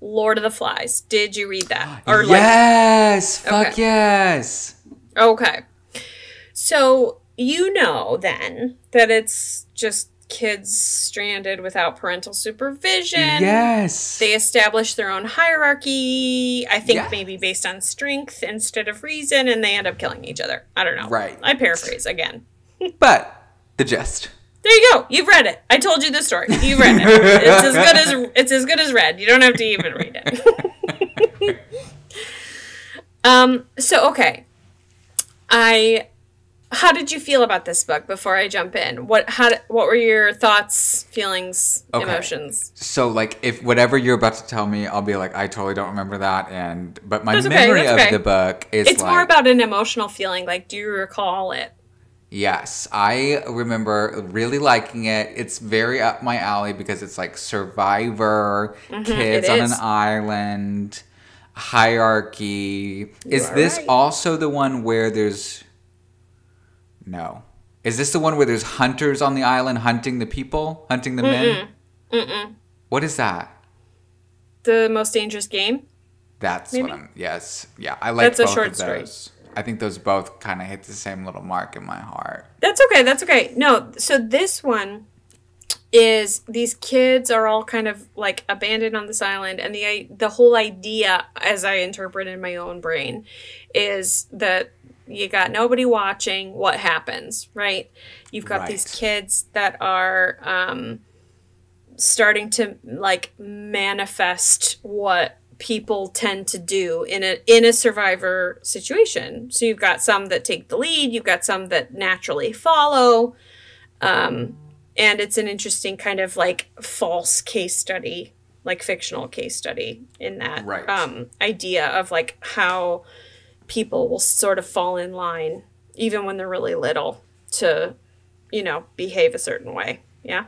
Lord of the Flies. Did you read that? Yes. Fuck yes. Okay. So, you know then that it's just kids stranded without parental supervision. Yes. They establish their own hierarchy, I think maybe based on strength instead of reason, and they end up killing each other. I don't know. Right. I paraphrase again. But the gist. There you go. You've read it. I told you the story. You've read it. It's as good as read. You don't have to even read it. So okay. How did you feel about this book before I jump in? What were your thoughts, feelings, emotions? So like if whatever you're about to tell me, I'll be like, I totally don't remember that, but my memory of the book is it's more about an emotional feeling, like do you recall it? Yes, I remember really liking it. It's very up my alley because it's like survivor, kids on an island, hierarchy. Is this also the one where there's... No. Is this the one where there's hunters on the island hunting the people? Hunting the men? What is that? The Most Dangerous Game? That's maybe? What I'm... Yes. Yeah, I like both a short of those. Story. I think those both kind of hit the same little mark in my heart. That's okay. No, so this one is these kids are all kind of like abandoned on this island, and the whole idea, as I interpret in my own brain, is that you got nobody watching, what happens, right? You've got these kids that are starting to like manifest what people tend to do in a survivor situation. So you've got some that take the lead, you've got some that naturally follow, and it's an interesting kind of like false case study, like fictional case study in that idea of like how people will sort of fall in line even when they're really little to, you know, behave a certain way. Yeah.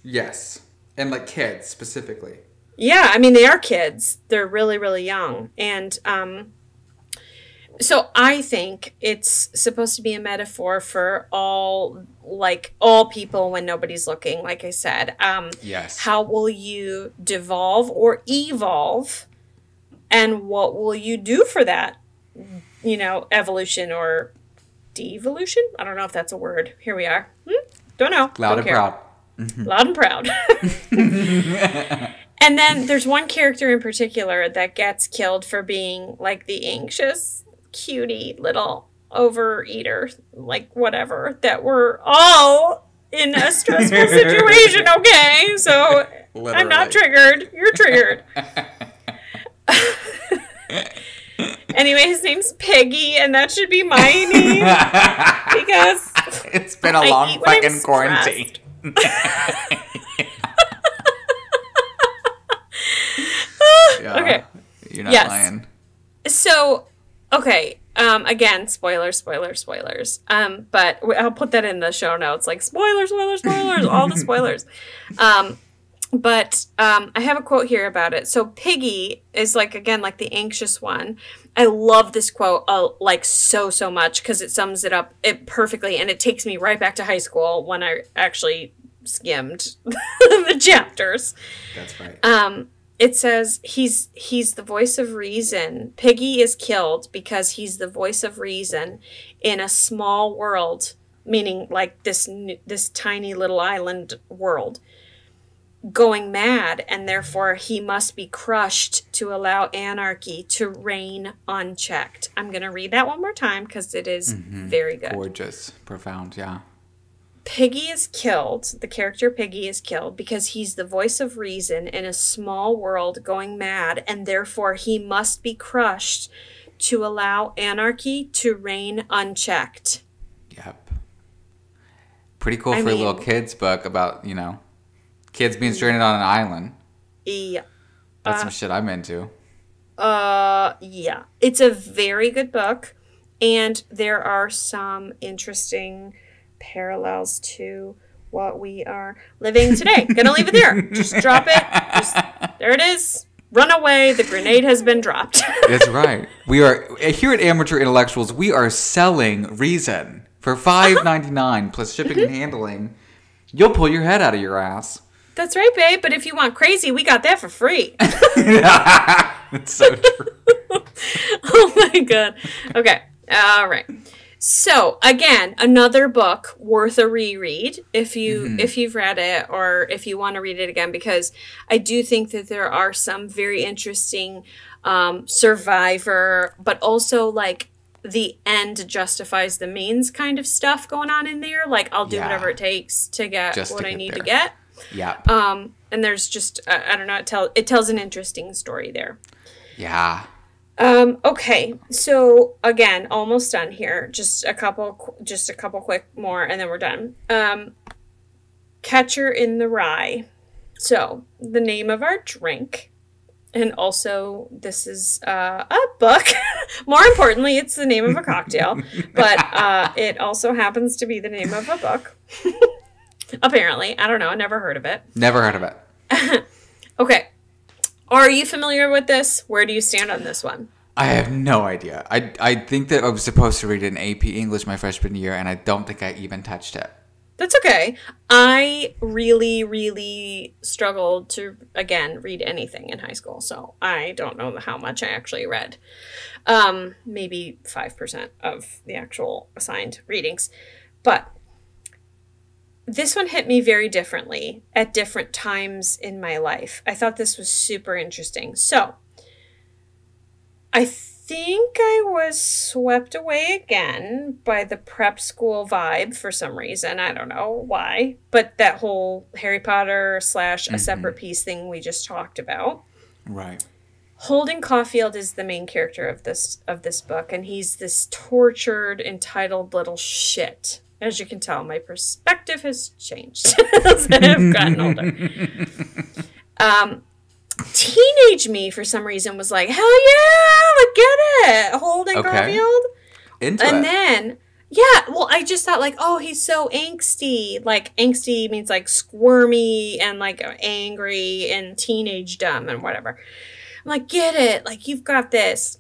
Yes. And like kids specifically. Yeah, I mean, they are kids. They're really, really young. And so I think it's supposed to be a metaphor for all people when nobody's looking, like I said. Yes. How will you devolve or evolve? And what will you do for that? You know, evolution or devolution? I don't know if that's a word. Here we are. Don't know. Loud and proud. Loud and proud. And then there's one character in particular that gets killed for being like the anxious, cutie little overeater, like whatever, that we're all in a stressful situation, okay? So literally. I'm not triggered. You're triggered. Anyway, his name's Piggy, and that should be my name because it's been a long fucking quarantine. Yeah, okay. You're not lying. So, okay. Again, spoilers. But I'll put that in the show notes. Like, spoilers, all the spoilers. But I have a quote here about it. So Piggy is like, again, like the anxious one. I love this quote like so much because it sums it up perfectly. And it takes me right back to high school when I actually skimmed the chapters. That's right. It says he's the voice of reason. Piggy is killed because he's the voice of reason in a small world, meaning like this tiny little island world, going mad, and therefore he must be crushed to allow anarchy to reign unchecked. I'm going to read that one more time because it is very good. Gorgeous. Profound, yeah. Piggy is killed, the character Piggy is killed because he's the voice of reason in a small world going mad, and therefore he must be crushed to allow anarchy to reign unchecked. Yep. Pretty cool for a little kid's book about, you know, kids being stranded on an island. Yeah. That's some shit I'm into. Yeah. It's a very good book, and there are some interesting parallels to what we are living today. Gonna leave it there. Just drop it. There it is. Run away. The grenade has been dropped. That's right. We are here at Amateur Intellectuals. We are selling reason for $5.99 plus shipping and handling. You'll pull your head out of your ass. That's right, babe. But if you want crazy, we got that for free. That's so true. Oh my god. Okay. All right. So again, another book worth a reread if you've read it or if you want to read it again, because I do think that there are some very interesting survivor, but also like the end justifies the means kind of stuff going on in there. Like I'll do whatever it takes to get what I need to get. Yeah. And there's just I don't know. It tells an interesting story there. Yeah. Okay, so again, almost done here. Just a couple quick more, and then we're done. Catcher in the Rye. So the name of our drink, and also this is a book. More importantly, it's the name of a cocktail, but it also happens to be the name of a book. Apparently, I don't know. Never heard of it. Never heard of it. Okay. Are you familiar with this? Where do you stand on this one? I have no idea. I think that I was supposed to read it in AP English my freshman year, and I don't think I even touched it. That's okay. I really, really struggled to, again, read anything in high school, so I don't know how much I actually read. Maybe 5% of the actual assigned readings. But this one hit me very differently at different times in my life. I thought this was super interesting. So, I think I was swept away again by the prep school vibe for some reason. I don't know why. But that whole Harry Potter / a separate piece thing we just talked about. Right. Holden Caulfield is the main character of this book, and he's this tortured, entitled little shit. As you can tell, my perspective has changed as I've gotten older. Teenage me, for some reason, was like, hell yeah, like, get it, Holden Caulfield. And then, yeah, well, I just thought, like, oh, he's so angsty. Like, angsty means, like, squirmy and, like, angry and teenage dumb and whatever. I'm like, get it. Like, you've got this.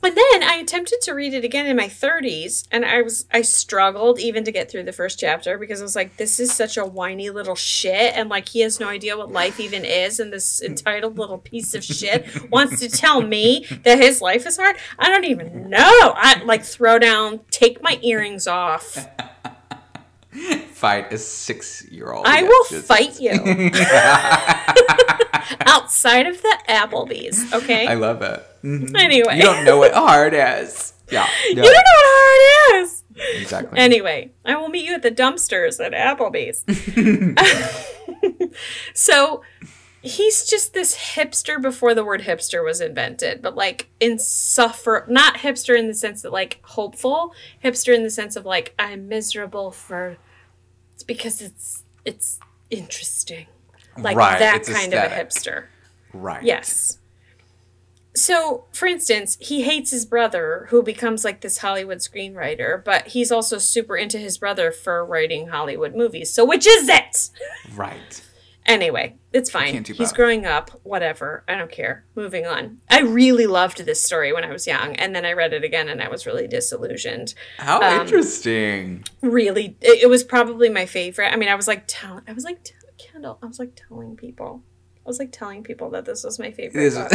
And then I attempted to read it again in my 30s, and I struggled even to get through the first chapter because I was like, this is such a whiny little shit, and like he has no idea what life even is, and this entitled little piece of shit wants to tell me that his life is hard. I don't even know. I like throw down, take my earrings off. Fight a 6-year-old. I will fight you. Outside of the Applebee's, okay? I love it. Mm-hmm. Anyway. You don't know what hard is. Yeah. You don't know what hard is. Exactly. Anyway, I will meet you at the dumpsters at Applebee's. So, he's just this hipster before the word hipster was invented, but like not hipster in the sense that like hopeful, hipster in the sense of like I'm miserable because it's interesting. Like that kind of a hipster. Right. Yes. So, for instance, he hates his brother, who becomes like this Hollywood screenwriter, but he's also super into his brother for writing Hollywood movies. So, which is it? Right. Anyway, it's fine. He's growing up. Whatever. I don't care. Moving on. I really loved this story when I was young, and then I read it again, and I was really disillusioned. How interesting. Really, it was probably my favorite. I mean, I was like telling people. I was like telling people that this was my favorite book.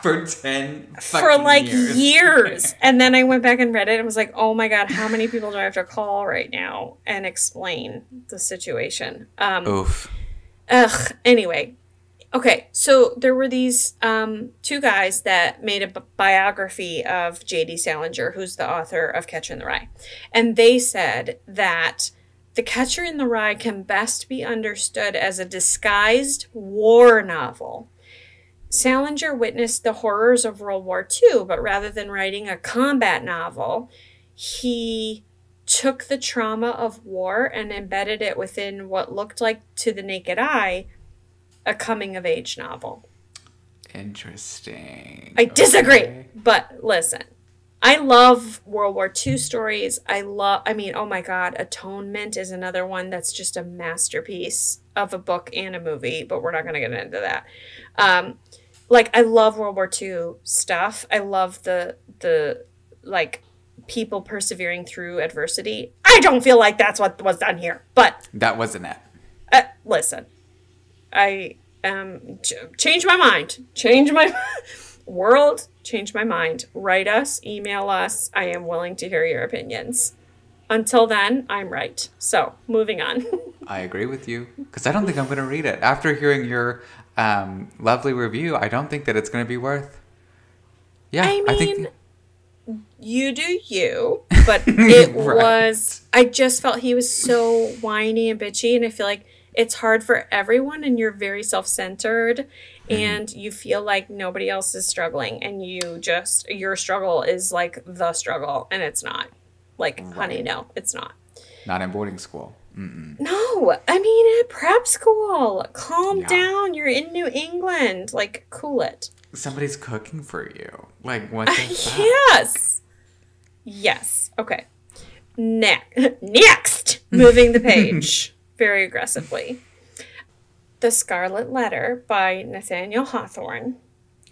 For 10 for like years. years. And then I went back and read it and was like, oh my God, how many people do I have to call right now and explain the situation? Oof. Anyway. Okay, so there were these two guys that made a biography of J.D. Salinger, who's the author of Catcher in the Rye. And they said that The Catcher in the Rye can best be understood as a disguised war novel. Salinger witnessed the horrors of World War II, but rather than writing a combat novel, he took the trauma of war and embedded it within what looked like, to the naked eye, a coming-of-age novel. Interesting. I disagree, but listen. I love World War II stories. Oh my God, Atonement is another one that's just a masterpiece of a book and a movie, but we're not going to get into that. I love World War II stuff. I love the people persevering through adversity. I don't feel like that's what was done here, but... That wasn't it. Listen, I change my mind. Change my... World, change my mind. Write us, email us. I am willing to hear your opinions. Until then, I'm right. So, moving on. I agree with you. Because I don't think I'm going to read it. After hearing your lovely review, I don't think that it's going to be worth... Yeah, I think... You do you, but it was... I just felt he was so whiny and bitchy, and I feel like it's hard for everyone, and you're very self-centered, and you feel like nobody else is struggling, and your struggle is like the struggle, and it's not. Like, honey, no, it's not. Not in boarding school. Mm-mm. No, I mean at prep school. Calm down. You're in New England. Like, cool it. Somebody's cooking for you. Like, what the fuck? Yes. Okay. Next. Moving the page very aggressively. The Scarlet Letter by Nathaniel Hawthorne.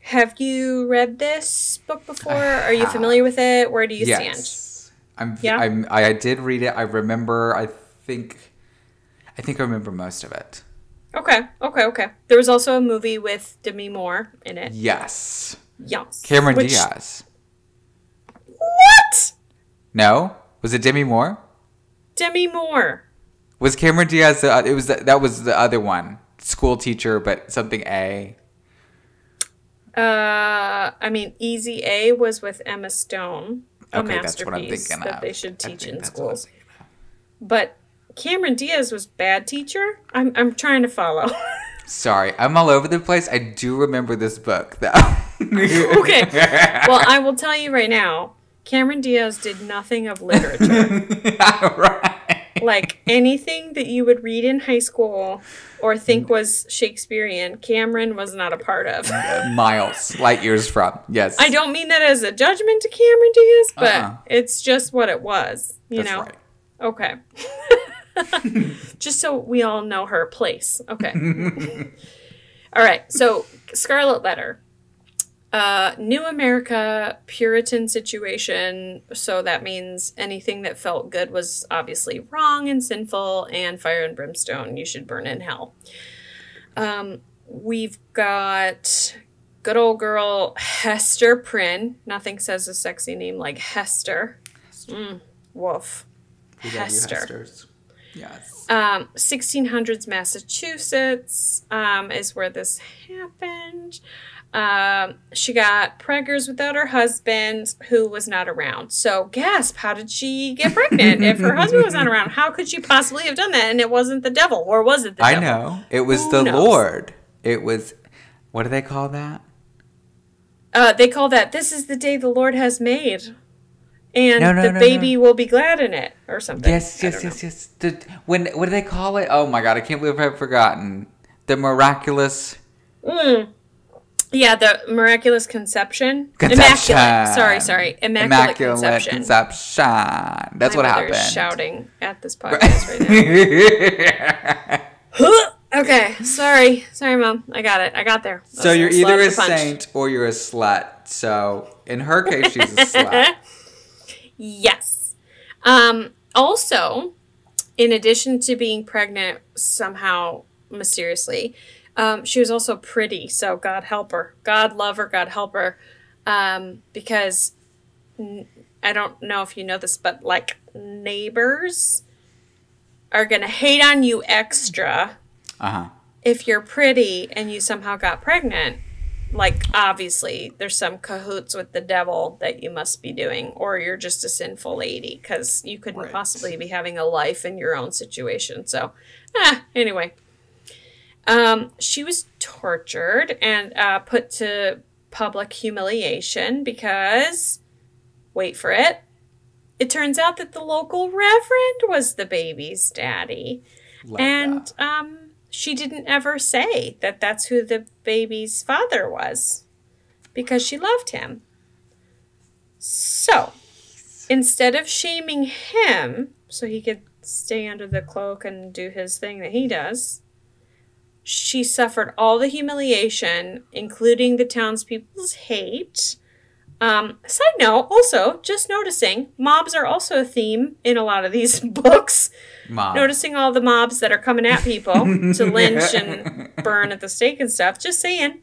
Have you read this book before? Are you familiar with it? Where do you stand? I did read it. I remember, I think I remember most of it. Okay. There was also a movie with Demi Moore in it. Yes. Yes. Cameron Diaz. What? No? Was it Demi Moore? Demi Moore. Was Cameron Diaz that was the other one. School teacher, but something A. I mean, Easy A was with Emma Stone. A Okay, that's what I'm masterpiece thinking that of. they should I teach think in that's what I'm schools. thinking of. But Cameron Diaz was Bad Teacher. I'm trying to follow. Sorry, I'm all over the place. I do remember this book, though. Okay. Well, I will tell you right now, Cameron Diaz did nothing of literature. Right. Like anything that you would read in high school or think was Shakespearean, Cameron was not a part of. Miles, light years from. Yes. I don't mean that as a judgment to Cameron Diaz, but it's just what it was. You That's know? right. Okay. Just so we all know her place. Okay. All right. So, Scarlet Letter. New America Puritan situation. So that means anything that felt good was obviously wrong and sinful, and fire and brimstone. You should burn in hell. We've got good old girl Hester Prynne. Nothing says a sexy name like Hester. Woof. Hester. Yes. 1600s Massachusetts is where this happened. She got preggers without her husband, who was not around. So, gasp, how did she get pregnant if her husband was not around? How could she possibly have done that? And it wasn't the devil, or was it the devil? I know. It was Who the knows? Lord. It was, what do they call that? They call that, this is the day the Lord has made. And No, the baby will be glad in it, or something. Yes. What do they call it? Oh my God, I can't believe I've forgotten. The miraculous... Yeah, the miraculous conception. Conception. Immaculate. Sorry. Immaculate conception. That's what My happened. mother's shouting at this podcast right now. Okay, sorry, Mom. I got it. I got there. So you're Slap either the a punch. saint or you're a slut. So in her case, she's a slut. Yes. Also, in addition to being pregnant somehow mysteriously, she was also pretty. So God help her. God love her. God help her. Because I don't know if you know this, but like neighbors are going to hate on you extra if you're pretty and you somehow got pregnant. Like, obviously, there's some cahoots with the devil that you must be doing, or you're just a sinful lady, because you couldn't possibly be having a life in your own situation. So, anyway. She was tortured and put to public humiliation because, wait for it, it turns out that the local reverend was the baby's daddy. And she didn't ever say that that's who the baby's father was because she loved him. So, instead of shaming him so he could stay under the cloak and do his thing that he does, she suffered all the humiliation, including the townspeople's hate. Side note, also, just noticing, mobs are also a theme in a lot of these books. Noticing all the mobs that are coming at people to lynch and burn at the stake and stuff. Just saying.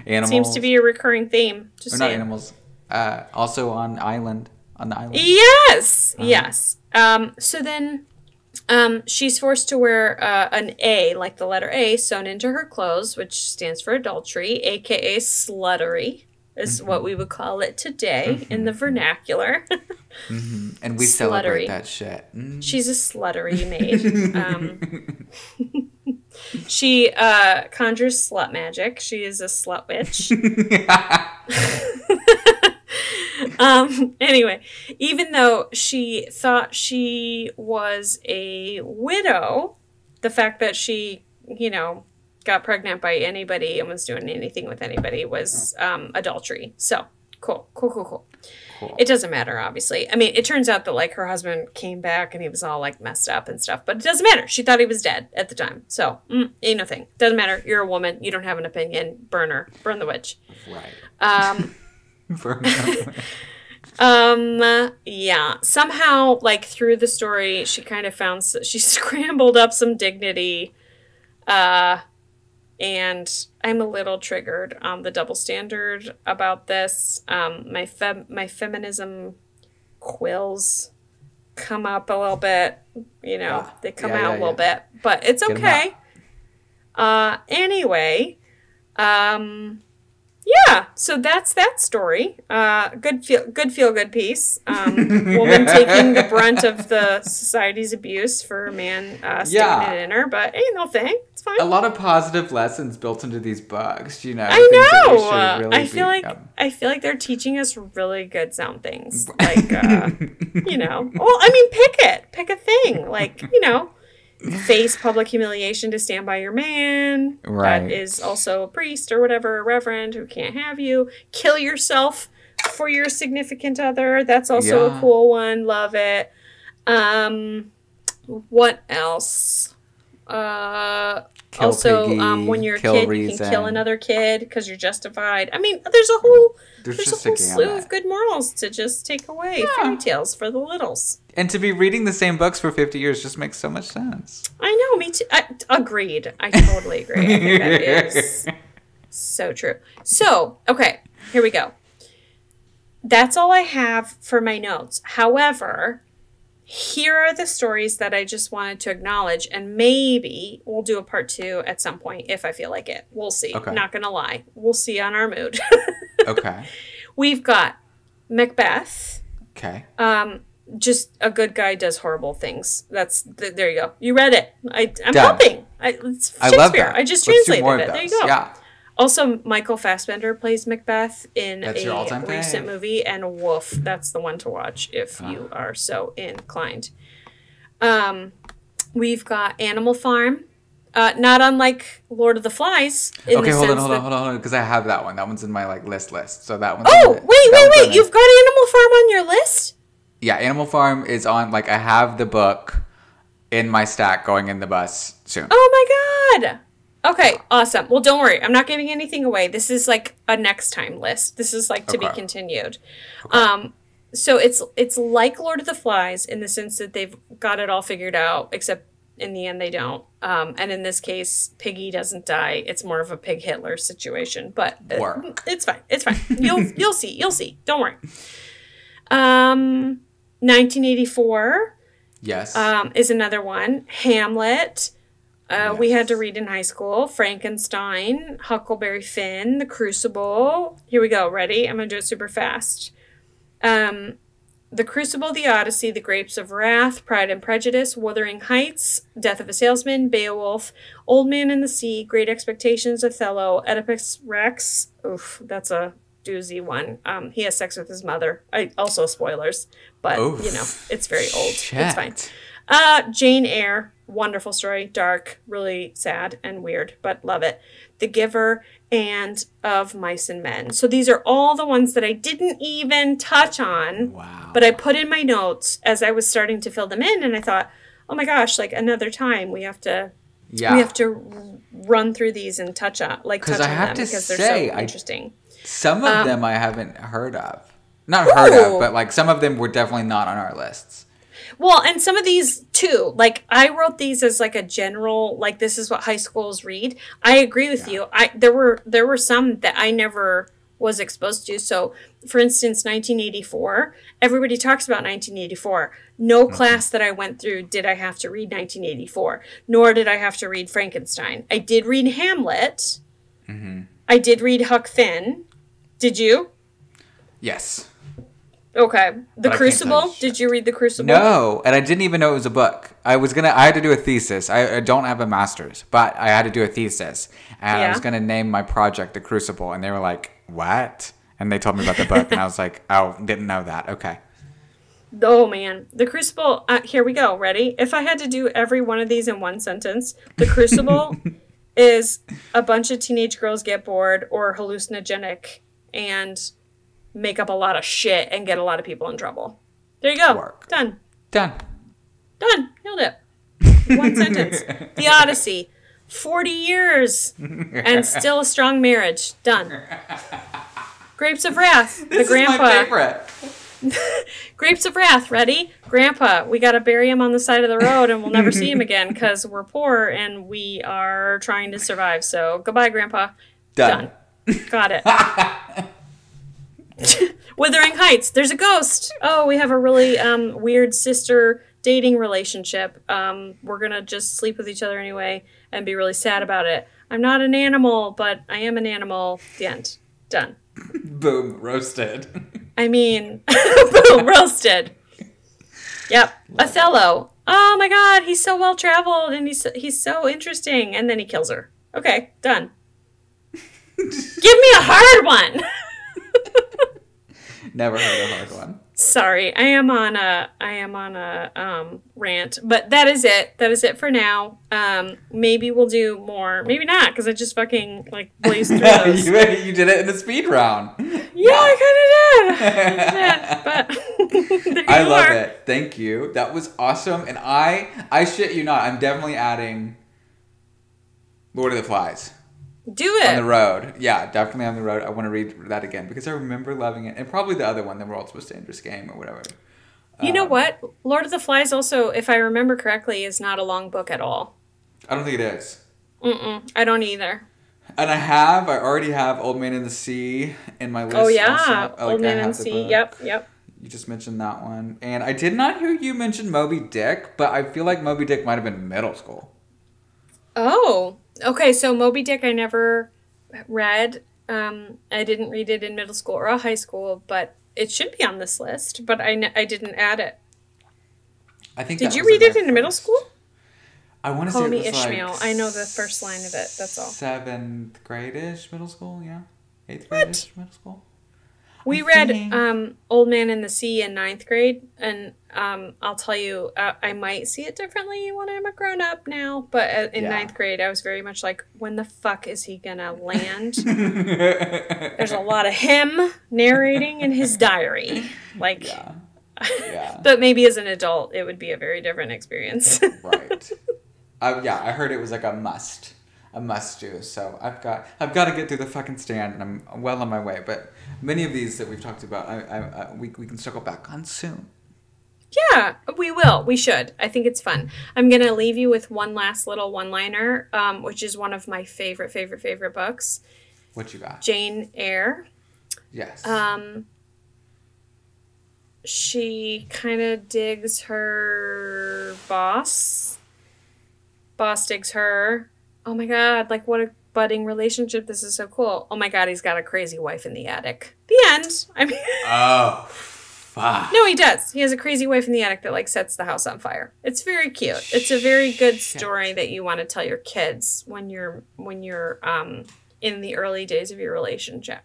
Animals. Seems to be a recurring theme. Just saying. Not animals. Also on the island. Yes. Yes. So then she's forced to wear an A, like the letter A, sewn into her clothes, which stands for adultery, a.k.a. sluttery, is what we would call it today in the vernacular. And we celebrate that shit. She's a sluttery maid. She conjures slut magic. She is a slut witch. Anyway, even though she thought she was a widow, the fact that she, got pregnant by anybody and was doing anything with anybody was adultery. So, cool. It doesn't matter, obviously. I mean, it turns out that, like, her husband came back and he was all, like, messed up and stuff. But it doesn't matter. She thought he was dead at the time. So, ain't no thing. Doesn't matter. You're a woman. You don't have an opinion. Burn her. Burn the witch. Right. Burn her. Yeah. Somehow, like, through the story, she kind of found... She scrambled up some dignity. And I'm a little triggered on the double standard about this. My feminism quills come up a little bit. They come out a little bit. But it's okay. Anyway, Yeah, so that's that story. Good feel good piece. Woman taking the brunt of the society's abuse for a man staying at dinner, but ain't no thing. It's fine. A lot of positive lessons built into these books, you know. I know. I feel like they're teaching us really good sound things, like you know. Well, I mean, pick a thing, like, you know. Face public humiliation to stand by your man. Right. That is also a priest or whatever, a reverend who can't have you. Kill yourself for your significant other. That's also a cool one. Love it. What else? Piggy, when you're a kill kid, reason. you can kill another kid because you're justified. I mean, there's a whole slew of good morals to just take away. Fairy tales for the littles. And to be reading the same books for 50 years just makes so much sense. I know, me too. Agreed. I totally agree. I think that is so true. So, okay, here we go. That's all I have for my notes. However, here are the stories that I just wanted to acknowledge, and maybe we'll do a part 2 at some point if I feel like it. We'll see. Okay. Not going to lie. We'll see on our mood. Okay. We've got Macbeth. Okay. Just a good guy does horrible things. There you go. You read it. I'm helping. It's Shakespeare. I love that. I just translated it. There you go. Yeah. Also, Michael Fassbender plays Macbeth in That's a recent movie, and woof, that's the one to watch if you are so inclined. We've got Animal Farm. Not unlike Lord of the Flies. Okay, hold on, because I have that one. That one's in my list. So that one's wait. You've got Animal Farm on your list? Yeah, Animal Farm is on, I have the book in my stack going in the bus soon. Oh my god! Okay, awesome. Well, don't worry. I'm not giving anything away. This is like a next time list. This is to be continued. Okay. So it's like Lord of the Flies in the sense that they've got it all figured out, except in the end they don't. And in this case, Piggy doesn't die. It's more of a Pig Hitler situation. But it's fine. It's fine. You'll see. You'll see. Don't worry. 1984. Yes. Is another one. Hamlet. We had to read in high school. Frankenstein, Huckleberry Finn, The Crucible. Here we go. Ready? I'm going to do it super fast. The Crucible, The Odyssey, The Grapes of Wrath, Pride and Prejudice, Wuthering Heights, Death of a Salesman, Beowulf, Old Man and the Sea, Great Expectations, Othello, Oedipus Rex. Oof, that's a doozy one. He has sex with his mother. Also spoilers, but it's very old. Shit. It's fine. Jane Eyre. Wonderful story, dark, really sad and weird, but love it. The Giver and Of Mice and Men. So these are all the ones that I didn't even touch on, but I put in my notes as I was starting to fill them in, and I thought, oh my gosh, another time we have to run through these and touch on them because they're so interesting. Some of them I haven't heard of. Not heard of, but some of them were definitely not on our lists. Well, and some of these too, I wrote these as a general, this is what high schools read. I agree with you. There were some that I never was exposed to. So, for instance, 1984. Everybody talks about 1984. No class that I went through did I have to read 1984, nor did I have to read Frankenstein. I did read Hamlet. Mm-hmm. I did read Huck Finn. Did you? Yes. Okay. The Crucible? Did you read The Crucible? No, and I didn't even know it was a book. I had to do a thesis. I don't have a master's, but I had to do a thesis. And I was going to name my project The Crucible. And they were like, what? And they told me about the book. And I was like, oh, didn't know that. Okay. Oh, man. The Crucible. Here we go. Ready? If I had to do every one of these in one sentence, The Crucible is a bunch of teenage girls get bored or hallucinogenic and make up a lot of shit and get a lot of people in trouble. There you go. Done. Nailed it. One sentence. The Odyssey. 40 years and still a strong marriage. Done. Grapes of Wrath. This is my favorite. Grapes of Wrath. Ready? Grandpa, we got to bury him on the side of the road and we'll never see him again because we're poor and we are trying to survive. So goodbye, Grandpa. Done. Got it. Wuthering Heights. There's a ghost. Oh, we have a really weird sister dating relationship. We're going to just sleep with each other anyway and be really sad about it. I'm not an animal, but I am an animal. The end. Done. Boom, roasted. I mean, boom, roasted. Yep. Othello. Oh my God, he's so well traveled and he's so interesting, and then he kills her. Okay, done. Give me a hard one. Never heard a hard one. Sorry, I am on a rant, but that is it. That is it for now. Maybe we'll do more. Maybe not, because I just fucking like blazed through those. You did it in a speed round. Yeah, I kind of did. But I love it. Thank you. That was awesome. And I shit you not, I'm definitely adding Lord of the Flies. Do it. On the road. Yeah, definitely on the road. I want to read that again because I remember loving it. And probably the other one, The World's Most Dangerous Game or whatever. You know what? Lord of the Flies also, if I remember correctly, is not a long book at all. I don't think it is. I don't either. And I already have Old Man in the Sea in my list. Oh, yeah. Also. Old Man in the Sea. Yep. You just mentioned that one. And I did not hear you mention Moby Dick, but I feel like Moby Dick might have been middle school. Oh, okay. So Moby Dick I never read. I didn't read it in middle school or high school, but it should be on this list, but I didn't add it. I think. Did you read it in middle school? I want to say Call it Me was Ishmael. like I know the first line of it. That's all. 7th grade-ish middle school, yeah. 8th grade-ish middle school. We read Old Man in the Sea in 9th grade, and I'll tell you, I might see it differently when I'm a grown-up now, but in 9th grade, I was very much like, when the fuck is he gonna land? There's a lot of him narrating in his diary. Like, but maybe as an adult, it would be a very different experience. Right. I heard it was like a must do. So I've got to get through the fucking stand, and I'm well on my way. But many of these that we've talked about, we can circle back on soon. Yeah, we will. We should. I think it's fun. I'm gonna leave you with one last little one-liner, which is one of my favorite books. What you got? Jane Eyre. Yes. She kind of digs her boss. Boss digs her. Oh my God, like what a budding relationship. This is so cool. Oh my God, he's got a crazy wife in the attic. The end. I mean. Oh, fuck. No, he does. He has a crazy wife in the attic that like sets the house on fire. It's very cute. It's a very good story that you want to tell your kids when you're in the early days of your relationship.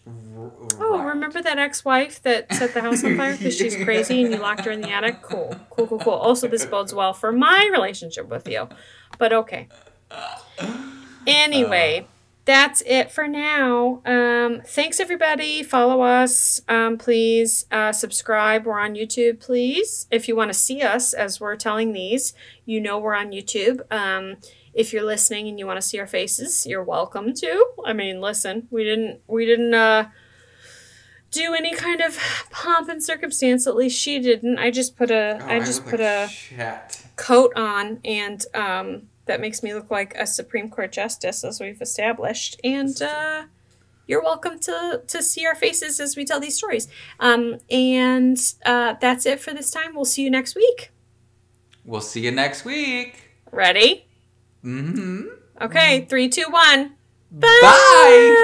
Right. Oh, remember that ex-wife that set the house on fire because she's crazy and you locked her in the attic? Cool. Also, this bodes well for my relationship with you. But okay. Anyway, that's it for now. Thanks, everybody. Follow us. Please subscribe. We're on YouTube, please. If you want to see us as we're telling these, you know we're on YouTube. If you're listening and you want to see our faces, you're welcome to. I mean, listen, we didn't do any kind of pomp and circumstance. At least she didn't. I just put a coat on, and that makes me look like a Supreme Court justice, as we've established. And you're welcome to see our faces as we tell these stories. And that's it for this time. We'll see you next week. We'll see you next week. Ready? Mm-hmm. Okay, 3, 2, 1. Bye! Bye!